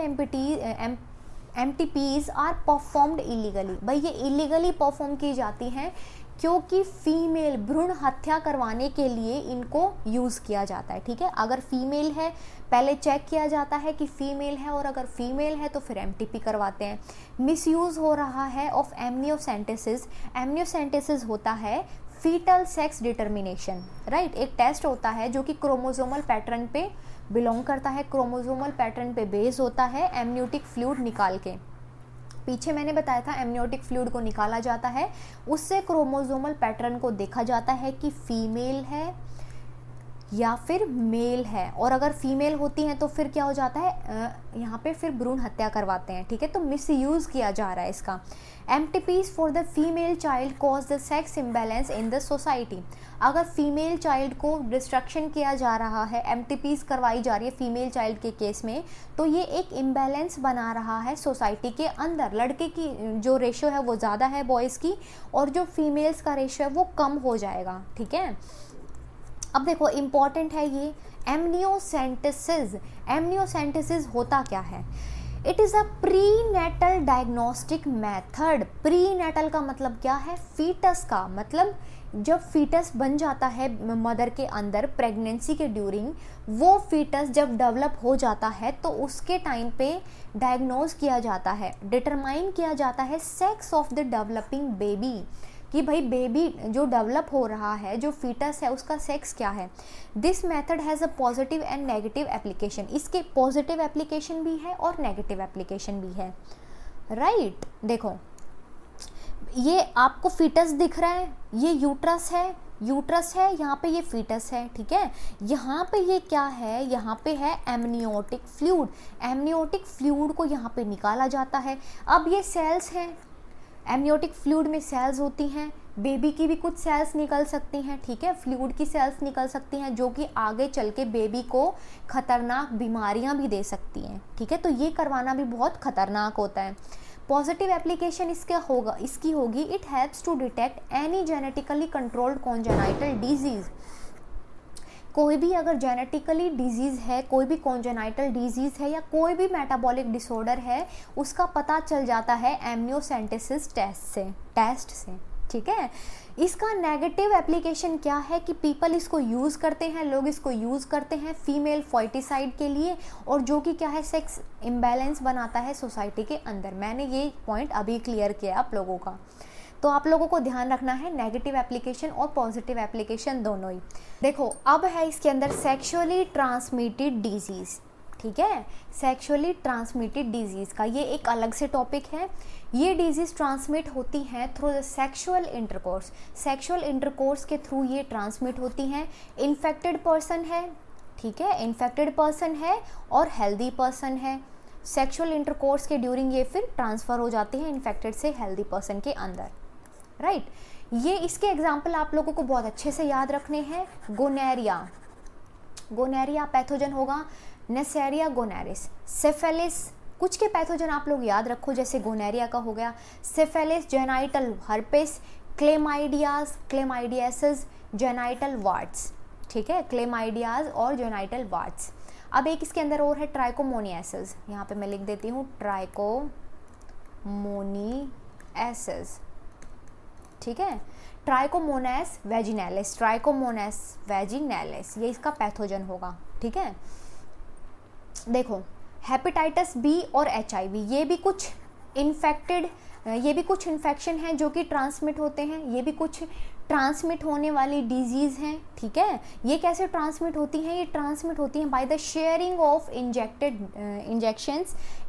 MTPs are performed illegally, भाई ये इलीगली परफॉर्म की जाती हैं क्योंकि फीमेल भ्रूण हत्या करवाने के लिए इनको यूज़ किया जाता है, ठीक है। अगर फीमेल है पहले चेक किया जाता है कि फीमेल है, और अगर फीमेल है तो फिर MTP करवाते हैं। मिसयूज़ हो रहा है ऑफ एमनियोसेंटेसिस, एमनियोसेंटेसिस होता है फीटल सेक्स डिटर्मिनेशन, राइट। एक टेस्ट होता है जो कि क्रोमोसोमल पैटर्न पे बिलोंग करता है, क्रोमोसोमल पैटर्न पे बेस होता है, एमनियोटिक फ्लूइड निकाल के, पीछे मैंने बताया था एमनियोटिक फ्लूइड को निकाला जाता है, उससे क्रोमोसोमल पैटर्न को देखा जाता है कि फीमेल है या फिर मेल है, और अगर फीमेल होती हैं तो फिर क्या हो जाता है, यहाँ पे फिर भ्रूण हत्या करवाते हैं, ठीक है। तो मिसयूज़ किया जा रहा है इसका। MTPs for the female child cause the sex imbalance in the society, अगर फीमेल चाइल्ड को डिस्ट्रक्शन किया जा रहा है, MTPs करवाई जा रही है फीमेल चाइल्ड के केस में, तो ये एक इम्बैलेंस बना रहा है सोसाइटी के अंदर। लड़के की जो रेशो है वो ज़्यादा है बॉयज़ की, और जो फीमेल्स का रेशो है वो कम हो जाएगा, ठीक है। अब देखो इम्पॉर्टेंट है ये एमनियोसेंटेसिस, एमनियोसेंटेसिस होता क्या है, it is a prenatal diagnostic method. Prenatal का मतलब क्या है, फीटस का मतलब जब फीटस बन जाता है मदर के अंदर प्रेगनेंसी के ड्यूरिंग, वो फीटस जब डेवलप हो जाता है तो उसके टाइम पे डायग्नोज किया जाता है, डिटरमाइन किया जाता है sex of the developing baby, कि भाई बेबी जो डेवलप हो रहा है, जो फीटस है उसका सेक्स क्या है। This method has a positive and negative application, इसके पॉजिटिव एप्लीकेशन भी है और नेगेटिव एप्लीकेशन भी है, राइट। देखो ये आपको फीटस दिख रहा है, ये यूट्रस है, यूट्रस है, यहाँ पे ये फीटस है, ठीक है। यहाँ पे ये क्या है, यहाँ पे है एमनियोटिक फ्लूइड, एमनियोटिक फ्लूइड को यहाँ पे निकाला जाता है। अब ये सेल्स हैं, एमनियोटिक फ्लूइड में सेल्स होती हैं, बेबी की भी कुछ सेल्स निकल सकती हैं, ठीक है, फ्लूइड की सेल्स निकल सकती हैं जो कि आगे चल के बेबी को खतरनाक बीमारियां भी दे सकती हैं, ठीक है। तो ये करवाना भी बहुत खतरनाक होता है। पॉजिटिव एप्लीकेशन इसकी होगी it helps to detect any genetically controlled congenital disease, कोई भी अगर जेनेटिकली डिजीज़ है, कोई भी कॉन्जेनाइटल डिजीज़ है या कोई भी मेटाबॉलिक डिसऑर्डर है, उसका पता चल जाता है एमनियोसेंटेसिस टेस्ट से, ठीक है। इसका नेगेटिव एप्लीकेशन क्या है कि पीपल इसको यूज़ करते हैं, लोग इसको यूज़ करते हैं फीमेल फर्टिसाइड के लिए, और जो कि क्या है सेक्स इम्बैलेंस बनाता है सोसाइटी के अंदर। मैंने ये पॉइंट अभी क्लियर किया आप लोगों का, तो आप लोगों को ध्यान रखना है नेगेटिव एप्लीकेशन और पॉजिटिव एप्लीकेशन दोनों ही। देखो अब है इसके अंदर सेक्सुअली ट्रांसमिटेड डिजीज़, ठीक है, सेक्सुअली ट्रांसमिटेड डिजीज़ का ये एक अलग से टॉपिक है। ये डिजीज़ ट्रांसमिट होती हैं through the sexual intercourse, sexual intercourse के थ्रू ये ट्रांसमिट होती हैं। इन्फेक्टेड पर्सन है, ठीक है, इन्फेक्टेड पर्सन है और हेल्दी पर्सन है, सेक्सुअल इंटरकोर्स के ड्यूरिंग ये फिर ट्रांसफ़र हो जाती है इन्फेक्टेड से हेल्दी पर्सन के अंदर, राइट। ये इसके एग्जाम्पल आप लोगों को बहुत अच्छे से याद रखने हैं। गोनेरिया, गोनेरिया पैथोजन होगा नेसेरिया गोनेरिस, सिफिलिस, कुछ के पैथोजन आप लोग याद रखो, जैसे गोनेरिया का हो गया syphilis, genital herpes, chlamydias, chlamydiasis, genital warts, ठीक है, क्लेमाइडियाज और जेनाइटल वार्ड्स। अब एक इसके अंदर और है ट्राइकोमोनियासिस, यहाँ पे मैं लिख देती हूँ ट्राइकोमोनियासिस, ठीक है, ट्राइकोमोनास वेजिनैलिस, ट्राइकोमोनास वेजिनैलिस ये इसका पैथोजन होगा, ठीक है। देखो हेपेटाइटिस बी और HIV ये भी कुछ इन्फेक्शन हैं जो कि ट्रांसमिट होते हैं, ये भी कुछ ट्रांसमिट होने वाली डिजीज़ हैं, ठीक है। ये कैसे ट्रांसमिट होती हैं? ये ट्रांसमिट होती हैं by the sharing of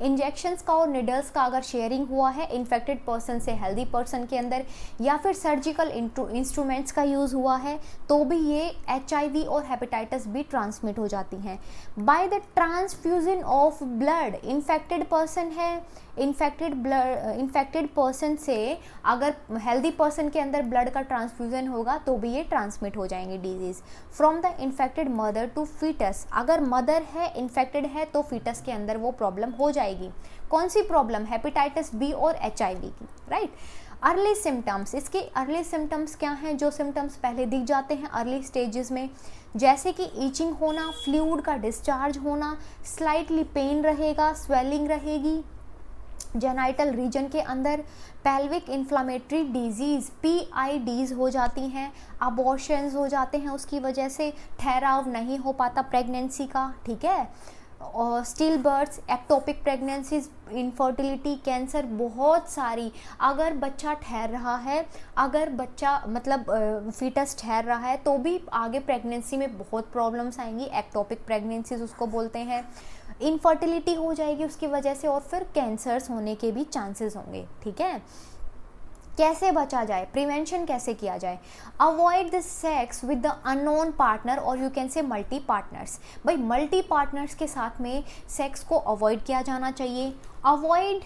injections का और निडल्स का अगर शेयरिंग हुआ है इन्फेक्टेड पर्सन से हेल्दी पर्सन के अंदर, या फिर सर्जिकल इंस्ट्रूमेंट्स का यूज़ हुआ है, तो भी ये HIV और हेपेटाइटिस बी ट्रांसमिट हो जाती हैं। By the transfusion of blood, infected person है, इन्फेक्टेड पर्सन से अगर हेल्दी पर्सन के अंदर ब्लड का ट्रांसफ्यूजन होगा तो भी ये ट्रांसमिट हो जाएंगे disease. From the infected mother to foetus, अगर मदर है इन्फेक्टेड है तो फीटस के अंदर वो प्रॉब्लम हो जाएगी। कौन सी प्रॉब्लम? हेपेटाइटिस बी और HIV की, राइट। अर्ली सिम्टम्स, इसके अर्ली सिम्टम्स क्या हैं? जो सिम्टम्स पहले दिख जाते हैं अर्ली स्टेजेस में, जैसे कि ईचिंग होना, फ्लूइड का डिस्चार्ज होना, स्लाइटली पेन रहेगा, स्वेलिंग रहेगी जेनाइटल रीजन के अंदर, पेल्विक इन्फ्लामेटरी डिजीज़ PIDs हो जाती हैं, अबॉर्शंस हो जाते हैं उसकी वजह से, ठहराव नहीं हो पाता प्रेगनेंसी का, ठीक है, और stillbirths, ectopic pregnancies, infertility, cancer, बहुत सारी। अगर बच्चा ठहर रहा है, अगर बच्चा मतलब फीटस ठहर रहा है तो भी आगे प्रेगनेंसी में बहुत प्रॉब्लम्स आएंगी, एक्टोपिक प्रेगनेंसीज उसको बोलते हैं। इनफर्टिलिटी हो जाएगी उसकी वजह से, और फिर कैंसर्स होने के भी चांसेस होंगे, ठीक है। कैसे बचा जाए? प्रिवेंशन कैसे किया जाए? Avoid the sex with the unknown partner, और you can say multi partners. भाई मल्टी पार्टनर्स के साथ में सेक्स को अवॉइड किया जाना चाहिए। Avoid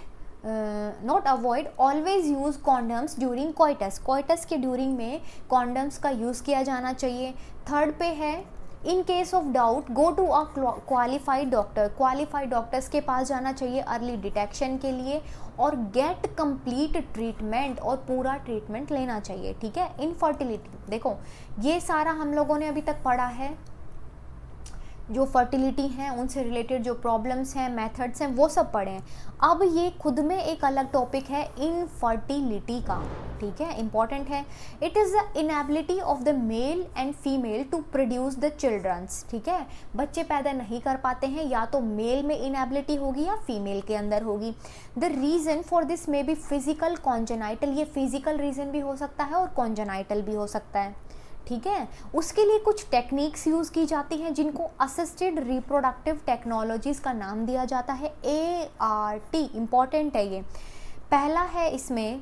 not avoid, always use condoms during coitus के ड्यूरिंग में कॉन्डम्स का यूज़ किया जाना चाहिए। थर्ड पे है in case of doubt go to a qualified doctor, qualified doctors के पास जाना चाहिए अर्ली डिटेक्शन के लिए, और गेट कंप्लीट ट्रीटमेंट, और पूरा ट्रीटमेंट लेना चाहिए, ठीक है। इनफर्टिलिटी, देखो ये सारा हम लोगों ने अभी तक पढ़ा है, जो फर्टिलिटी हैं उनसे रिलेटेड जो प्रॉब्लम्स हैं, मेथड्स हैं, वो सब पढ़े हैं। अब ये खुद में एक अलग टॉपिक है इनफर्टिलिटी का, ठीक है, इंपॉर्टेंट है। It is the inability of the male and female to produce the childrens, ठीक है। बच्चे पैदा नहीं कर पाते हैं, या तो मेल में इनएबिलिटी होगी या फीमेल के अंदर होगी। The reason for this may be physical, congenital, ये फिजिकल रीज़न भी हो सकता है और कॉन्जेनाइटल भी हो सकता है, ठीक है। उसके लिए कुछ टेक्निक्स यूज़ की जाती हैं जिनको असिस्टेड रिप्रोडक्टिव टेक्नोलॉजीज़ का नाम दिया जाता है, ART, इम्पॉर्टेंट है ये। पहला है इसमें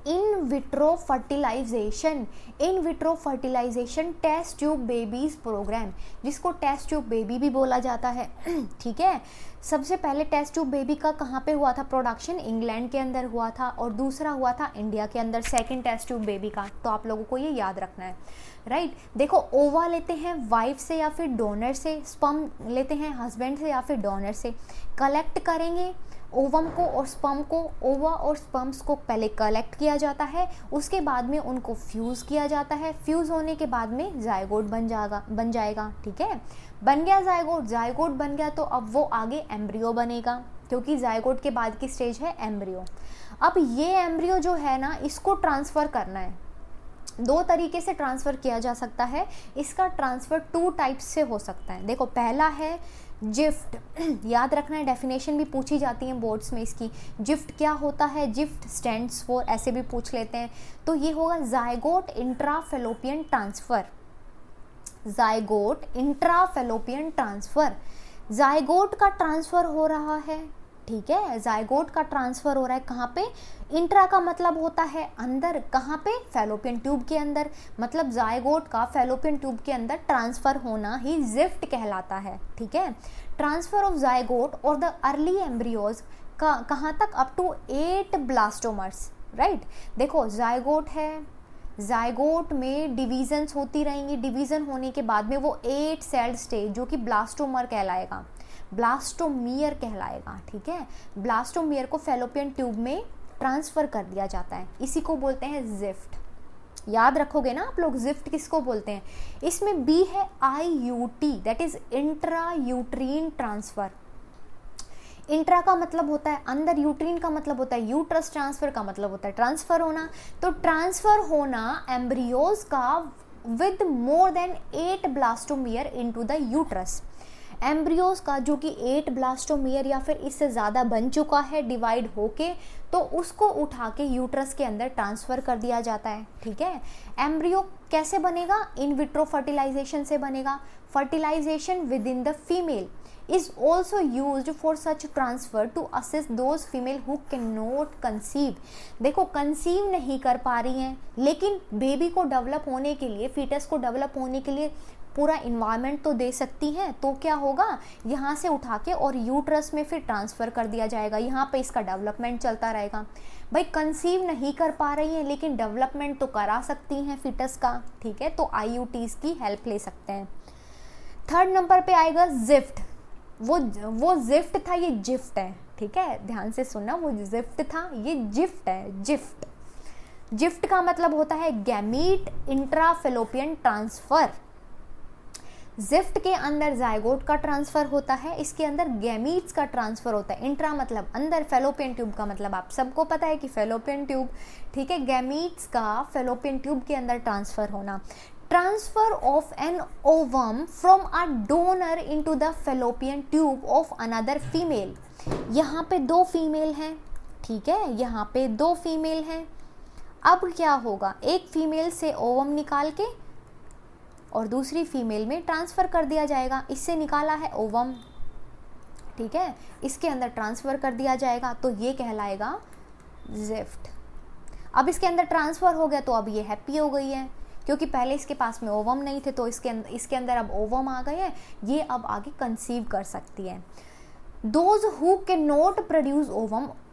in vitro fertilisation, in vitro fertilisation test tube babies programme, जिसको टेस्ट ट्यूब बेबी भी बोला जाता है, ठीक है। सबसे पहले टेस्ट ट्यूब बेबी का कहाँ पे हुआ था प्रोडक्शन? इंग्लैंड के अंदर हुआ था, और दूसरा हुआ था इंडिया के अंदर सेकंड टेस्ट ट्यूब बेबी का, तो आप लोगों को ये याद रखना है, राइट। देखो ओवा लेते हैं वाइफ से या फिर डोनर से, स्पर्म लेते हैं हस्बैंड से या फिर डोनर से, कलेक्ट करेंगे ओवम को और स्पर्म को, ओवा और स्पर्म्स को पहले कलेक्ट किया जाता है, उसके बाद में उनको फ्यूज़ किया जाता है, फ्यूज़ होने के बाद में जायगोट बन जाएगा, ठीक है। बन गया जायगोट बन गया, तो अब वो आगे एम्ब्रियो बनेगा, क्योंकि जायगोट के बाद की स्टेज है एम्ब्रियो। अब ये एम्ब्रियो जो है ना, इसको ट्रांसफ़र करना है, दो तरीके से ट्रांसफ़र किया जा सकता है। इसका ट्रांसफ़र 2 टाइप्स से हो सकता है। देखो पहला है जिफ्ट, याद रखना है, डेफिनेशन भी पूछी जाती है बोर्ड्स में इसकी। जिफ्ट क्या होता है? जिफ्ट स्टैंड्स फॉर, ऐसे भी पूछ लेते हैं, तो ये होगा zygote intrafallopian transfer, zygote intrafallopian transfer. Zygote का ट्रांसफ़र हो रहा है, ठीक है, जायगोट का ट्रांसफ़र हो रहा है कहाँ पे? इंट्रा का मतलब होता है अंदर, कहाँ पे? फैलोपियन ट्यूब के अंदर, मतलब जायगोट का फैलोपियन ट्यूब के अंदर ट्रांसफ़र होना ही जिफ्ट कहलाता है, ठीक है। ट्रांसफ़र ऑफ जायगोट और द अर्ली एम्ब्रियोज का कहाँ तक? Up to 8 blastomeres, right. देखो जायगोट है, जायगोट में डिवीजन्स होती रहेंगी, डिवीज़न होने के बाद में वो 8 सेल्ड स्टेज जो कि ब्लास्टोमर कहलाएगा, ब्लास्टोमियर कहलाएगा, ठीक है। ब्लास्टोमियर को फैलोपियन ट्यूब में ट्रांसफ़र कर दिया जाता है, इसी को बोलते हैं जिफ्ट। याद रखोगे ना आप लोग, जिफ्ट किसको बोलते हैं? इसमें बी है IUT, that is intra uterine transfer. Intra का मतलब होता है अंदर, यूट्रीन का मतलब होता है यूट्रस, ट्रांसफ़र का मतलब होता है ट्रांसफ़र होना। तो ट्रांसफ़र होना एम्ब्रियोज का with more than 8 blastomere into the uterus. Embryos का जो कि 8 ब्लास्टोमियर या फिर इससे ज़्यादा बन चुका है डिवाइड होके, तो उसको उठा के यूट्रस के अंदर ट्रांसफ़र कर दिया जाता है। ठीक है, एम्ब्रियो कैसे बनेगा? इन विट्रो फर्टिलाइजेशन से बनेगा। Fertilisation within the female is also used for such transfer to assist those female who cannot conceive। देखो कंसीव नहीं कर पा रही हैं, लेकिन बेबी को डेवलप होने के लिए, फीटस को डेवलप होने के लिए पूरा इन्वायरमेंट तो दे सकती हैं, तो क्या होगा, यहाँ से उठा के और यूट्रस में फिर ट्रांसफ़र कर दिया जाएगा। यहाँ पे इसका डेवलपमेंट चलता रहेगा। भाई कंसीव नहीं कर पा रही हैं लेकिन डेवलपमेंट तो करा सकती हैं फीटस का। ठीक है, तो IUTs की हेल्प ले सकते हैं। थर्ड नंबर पे आएगा जिफ्ट। वो जिफ्ट था, ये जिफ्ट है। ठीक है, ध्यान से सुनना, वो जिफ्ट था, ये जिफ्ट है। जिफ्ट का मतलब होता है गैमीट इंट्राफेलोपियन ट्रांसफर। जिफ्ट के अंदर जायगोट का ट्रांसफर होता है, इसके अंदर गैमीट्स का ट्रांसफर होता है। इंट्रा मतलब अंदर, फेलोपियन ट्यूब का मतलब आप सबको पता है कि फेलोपियन ट्यूब। ठीक है, गैमीट्स का फेलोपियन ट्यूब के अंदर ट्रांसफर होना। Transfer of an ovum from a donor into the fallopian tube of another female. यहाँ पे 2 फीमेल हैं। ठीक है, यहाँ पे 2 फीमेल हैं। अब क्या होगा, एक फीमेल से ओवम निकाल के और दूसरी फीमेल में ट्रांसफ़र कर दिया जाएगा। इससे निकाला है ओवम, ठीक है, इसके अंदर ट्रांसफ़र कर दिया जाएगा, तो ये कहलाएगा जिफ्ट। अब इसके अंदर ट्रांसफ़र हो गया तो अब ये हैप्पी हो गई है, क्योंकि पहले इसके पास में ओवम नहीं थे, तो इसके अंदर अब ओवम आ गए हैं, ये अब आगे कंसीव कर सकती है। Those who can not produce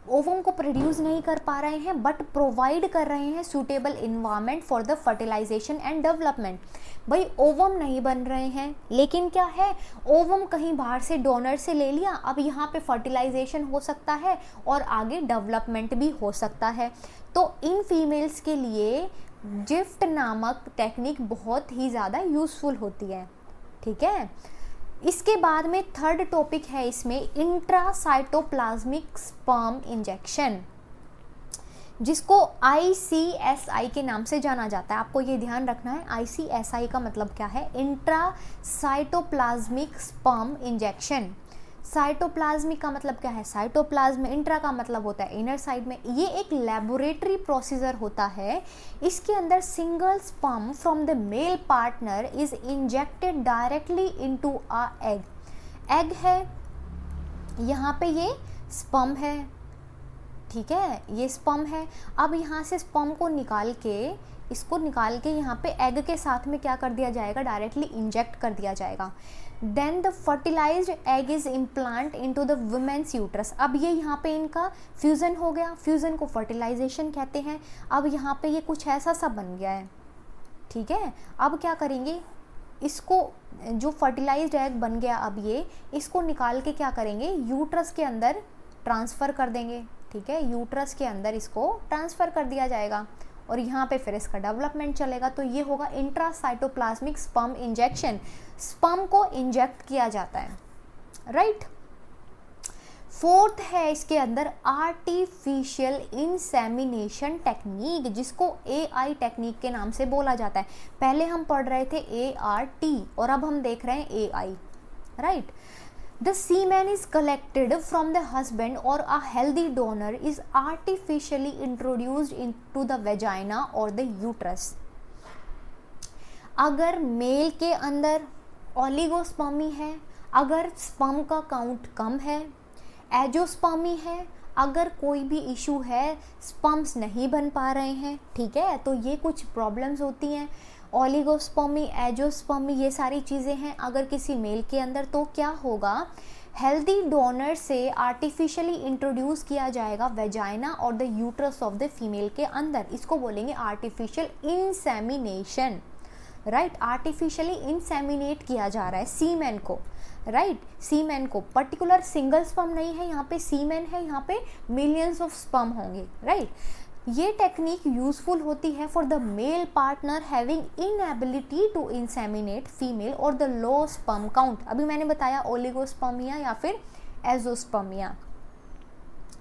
ovum को प्रोड्यूस नहीं कर पा रहे हैं बट प्रोवाइड कर रहे हैं suitable environment for the fertilisation and development. भाई ओवम नहीं बन रहे हैं, लेकिन क्या है, ओवम कहीं बाहर से डोनर से ले लिया, अब यहाँ पे फर्टिलाइजेशन हो सकता है और आगे डेवलपमेंट भी हो सकता है। तो इन फीमेल्स के लिए जिफ्ट नामक टेक्निक बहुत ही ज़्यादा यूज़फुल होती है। ठीक है, इसके बाद में थर्ड टॉपिक है इसमें इंट्रासाइटोप्लाज्मिक स्पर्म इंजेक्शन, जिसको ICSI के नाम से जाना जाता है। आपको ये ध्यान रखना है, ICSI का मतलब क्या है, इंट्रासाइटोप्लाज्मिक स्पर्म इंजेक्शन। साइटोप्लाज्मिक का मतलब क्या है, साइटोप्लाज्म। इंट्रा का मतलब होता है इनर साइड में। ये एक लेबोरेटरी प्रोसीजर होता है। इसके अंदर single sperm from the male partner is injected directly into a egg. Egg है, यहाँ पे ये स्पर्म है। ठीक है, ये स्पर्म है। अब यहाँ से स्पर्म को निकाल के यहाँ पे एग के साथ में क्या कर दिया जाएगा, डायरेक्टली इंजेक्ट कर दिया जाएगा। Then the fertilised egg is implant into the women's uterus. अब ये यहाँ पे इनका फ्यूज़न हो गया, फ्यूज़न को फर्टिलाइजेशन कहते हैं। अब यहाँ पे ये कुछ ऐसा सा बन गया है। ठीक है, अब क्या करेंगे, इसको जो फर्टिलाइज्ड एग बन गया, अब ये इसको निकाल के क्या करेंगे, यूट्रस के अंदर ट्रांसफ़र कर देंगे। ठीक है, यूट्रस के अंदर इसको ट्रांसफ़र कर दिया जाएगा और यहाँ पे फिर इसका डेवलपमेंट चलेगा। तो ये होगा इंट्रासाइटोप्लाज्मिक स्पर्म इंजेक्शन। स्पर्म को इंजेक्ट किया जाता है, राइट। फोर्थ है इसके अंदर आर्टिफिशियल इंसेमिनेशन टेक्निक, जिसको AI टेक्निक के नाम से बोला जाता है। पहले हम पढ़ रहे थे ART और अब हम देख रहे हैं AI, right. The semen is collected from the husband or a healthy donor is artificially introduced into the vagina or the uterus। अगर मेल के अंदर ओलिगोस्पर्मी है, अगर स्पर्म का काउंट कम है, एजोस्पर्मी है, अगर कोई भी इशू है, स्पर्म्स नहीं बन पा रहे हैं, ठीक है, तो ये कुछ प्रॉब्लम्स होती हैं। ओलिगोस्पर्मी, एजोस्पर्मी, ये सारी चीज़ें हैं अगर किसी मेल के अंदर, तो क्या होगा, हेल्दी डोनर से आर्टिफिशियली इंट्रोड्यूस किया जाएगा वेजाइना और the uterus of the female के अंदर। इसको बोलेंगे artificial insemination, right. Artificially inseminate किया जा रहा है सीमेन को, राइट। सीमेन को, पर्टिकुलर सिंगल स्पर्म नहीं है, यहाँ पे सीमेन है, यहाँ पे मिलियंस ऑफ स्पर्म होंगे, राइट। ये टेक्निक यूजफुल होती है for the male partner having inability to inseminate female और द लो स्पर्म काउंट। अभी मैंने बताया ओलिगोस्पर्मिया या फिर एजोस्पर्मिया,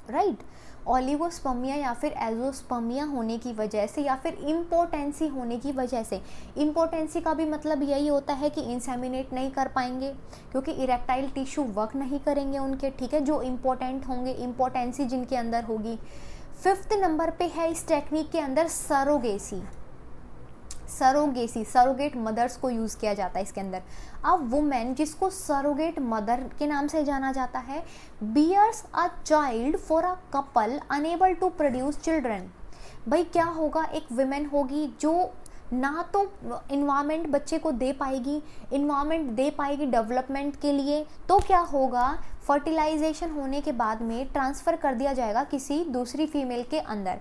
राइट। ओलिगोस्पर्मिया या फिर एजोस्पर्मिया होने की वजह से या फिर इम्पोटेंसी होने की वजह से। इम्पोटेंसी का भी मतलब यही होता है कि इंसेमिनेट नहीं कर पाएंगे क्योंकि इरेक्टाइल टिश्यू वर्क नहीं करेंगे उनके, ठीक है, जो इम्पोर्टेंट होंगे, इम्पोटेंसी जिनके अंदर होगी। 5th नंबर पे है इस टेक्निक के अंदर सरोगेसी। सरोगेट मदर्स को यूज़ किया जाता है इसके अंदर। अब वुमेन जिसको सरोगेट मदर के नाम से जाना जाता है, bears a child for a couple unable to produce children. भाई क्या होगा, एक वुमेन होगी जो ना तो इन्वायरमेंट बच्चे को दे पाएगी डेवलपमेंट के लिए, तो क्या होगा, फर्टिलाइजेशन होने के बाद में ट्रांसफ़र कर दिया जाएगा किसी दूसरी फीमेल के अंदर।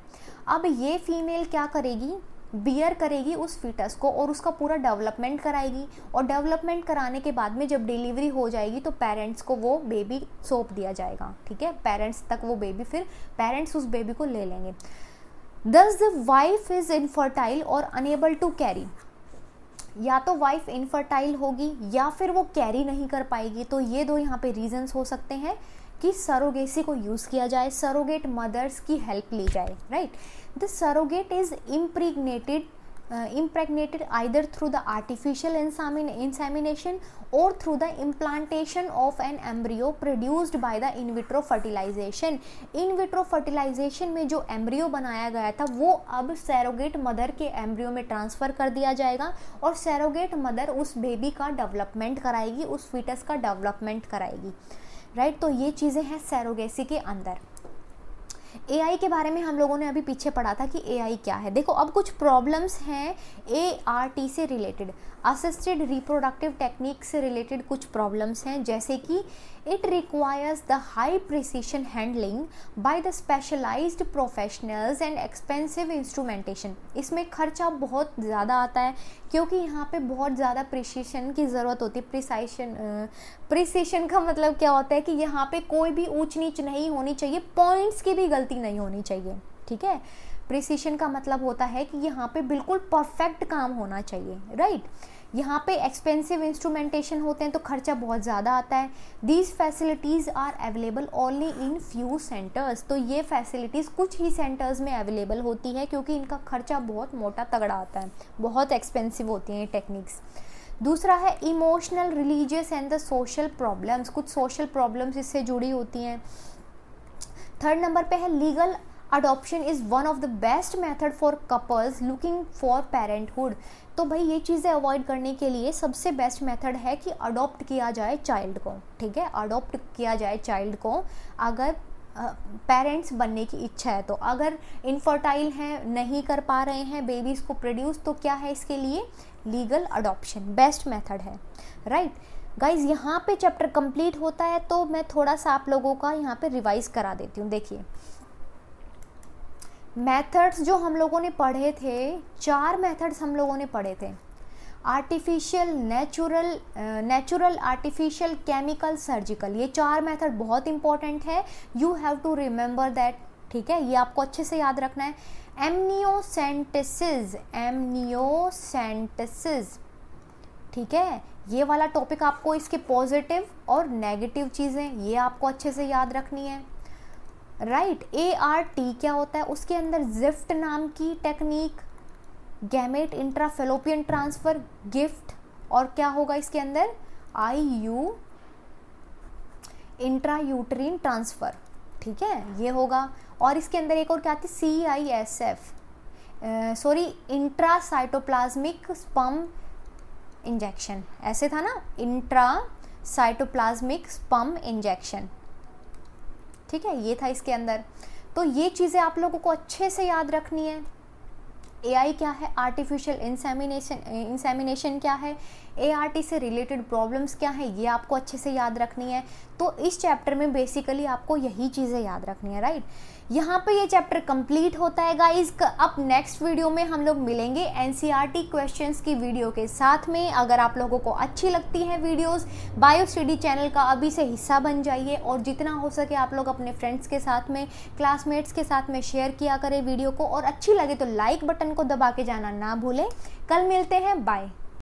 अब ये फीमेल क्या करेगी, बियर करेगी उस फीटस को और उसका पूरा डेवलपमेंट कराएगी, और डेवलपमेंट कराने के बाद में जब डिलीवरी हो जाएगी तो पेरेंट्स को वो बेबी सौंप दिया जाएगा, ठीक है, पेरेंट्स तक वो बेबी, फिर पेरेंट्स उस बेबी को ले लेंगे। Thus the wife is infertile और unable to carry, या तो वाइफ इनफर्टाइल होगी या फिर वो कैरी नहीं कर पाएगी। तो ये दो यहाँ पे रीजंस हो सकते हैं कि सरोगेसी को यूज़ किया जाए, सरोगेट मदर्स की हेल्प ली जाए, right. The surrogate is impregnated either through the artificial insemination or through the implantation of an embryo produced by the in vitro fertilization। in vitro fertilization में जो embryo बनाया गया था वो अब सरोगेट मदर के एम्ब्रियो में ट्रांसफ़र कर दिया जाएगा और सरोगेट मदर उस बेबी का डेवलपमेंट कराएगी, उस फीटस का डेवलपमेंट कराएगी, राइट। तो ये चीज़ें हैं सरोगेसी के अंदर। एआई के बारे में हम लोगों ने अभी पीछे पढ़ा था कि एआई क्या है। देखो अब कुछ प्रॉब्लम्स हैं एआरटी से रिलेटेड, असिस्टेड रिप्रोडक्टिव टेक्निक से रिलेटेड कुछ प्रॉब्लम्स हैं, जैसे कि it requires the high precision handling by the specialised professionals and expensive instrumentation. इसमें खर्चा बहुत ज़्यादा आता है क्योंकि यहाँ पे बहुत ज़्यादा प्रिसीशन की ज़रूरत होती है। प्रिसीशन का मतलब क्या होता है कि यहाँ पे कोई भी ऊंच नीच नहीं होनी चाहिए, पॉइंट्स की भी गलती नहीं होनी चाहिए, ठीक है। प्रिसीशन का मतलब होता है कि यहाँ पे बिल्कुल परफेक्ट काम होना चाहिए, राइट। यहाँ पे एक्सपेंसिव इंस्ट्रूमेंटेशन होते हैं तो खर्चा बहुत ज़्यादा आता है। These facilities are available only in few centres. तो ये फैसिलिटीज़ कुछ ही सेंटर्स में अवेलेबल होती है क्योंकि इनका खर्चा बहुत मोटा तगड़ा आता है, बहुत एक्सपेंसिव होती हैं ये टेक्निक्स। दूसरा है emotional, religious and the social problems. कुछ सोशल प्रॉब्लम्स इससे जुड़ी होती हैं। 3rd नंबर पे है legal adoption is one of the best method for couples looking for parenthood. तो भाई ये चीज़ें अवॉइड करने के लिए सबसे बेस्ट मेथड है कि अडॉप्ट किया जाए चाइल्ड को, ठीक है, अडॉप्ट किया जाए चाइल्ड को अगर पेरेंट्स बनने की इच्छा है तो। अगर इनफर्टाइल हैं, नहीं कर पा रहे हैं बेबीज़ को प्रोड्यूस, तो क्या है इसके लिए लीगल अडॉप्शन बेस्ट मेथड है, राइट। गाइज यहाँ पे चैप्टर कंप्लीट होता है तो मैं थोड़ा सा आप लोगों का यहाँ पे रिवाइज करा देती हूँ। देखिए मेथड्स जो हम लोगों ने पढ़े थे, 4 मेथड्स हम लोगों ने पढ़े थे, artificial, natural, artificial, chemical, surgical. ये 4 मेथड बहुत इंपॉर्टेंट है, you have to remember that, ठीक है, ये आपको अच्छे से याद रखना है। एमनियोसेंटेसिस, ठीक है, ये वाला टॉपिक आपको, इसके पॉजिटिव और नेगेटिव चीज़ें ये आपको अच्छे से याद रखनी है, राइट। एआरटी क्या होता है, उसके अंदर जिफ्ट नाम की technique, gamete intrafallopian transfer, gift, और क्या होगा इसके अंदर आईयू इंट्रायूटरीन ट्रांसफर, ठीक है, ये होगा। और इसके अंदर एक और क्या आती है, CISF, इंट्रासाइटोप्लाज्मिक स्पर्म इंजेक्शन, ऐसे था ना, इंट्रासाइटोप्लाज्मिक स्पर्म इंजेक्शन, ठीक है, ये था इसके अंदर। तो ये चीज़ें आप लोगों को अच्छे से याद रखनी है। एआई क्या है, आर्टिफिशियल इंसेमिनेशन क्या है, एआरटी से रिलेटेड प्रॉब्लम्स क्या है, ये आपको अच्छे से याद रखनी है। तो इस चैप्टर में बेसिकली आपको यही चीज़ें याद रखनी है, राइट। यहाँ पे ये चैप्टर कंप्लीट होता है गाइज। अब नेक्स्ट वीडियो में हम लोग मिलेंगे एनसीईआरटी क्वेश्चंस की वीडियो के साथ में। अगर आप लोगों को अच्छी लगती हैं वीडियोस, बायो स्टडी चैनल का अभी से हिस्सा बन जाइए और जितना हो सके आप लोग अपने फ्रेंड्स के साथ में, क्लासमेट्स के साथ में शेयर किया करें वीडियो को, और अच्छी लगे तो लाइक बटन को दबा के जाना ना भूलें। कल मिलते हैं, बाय।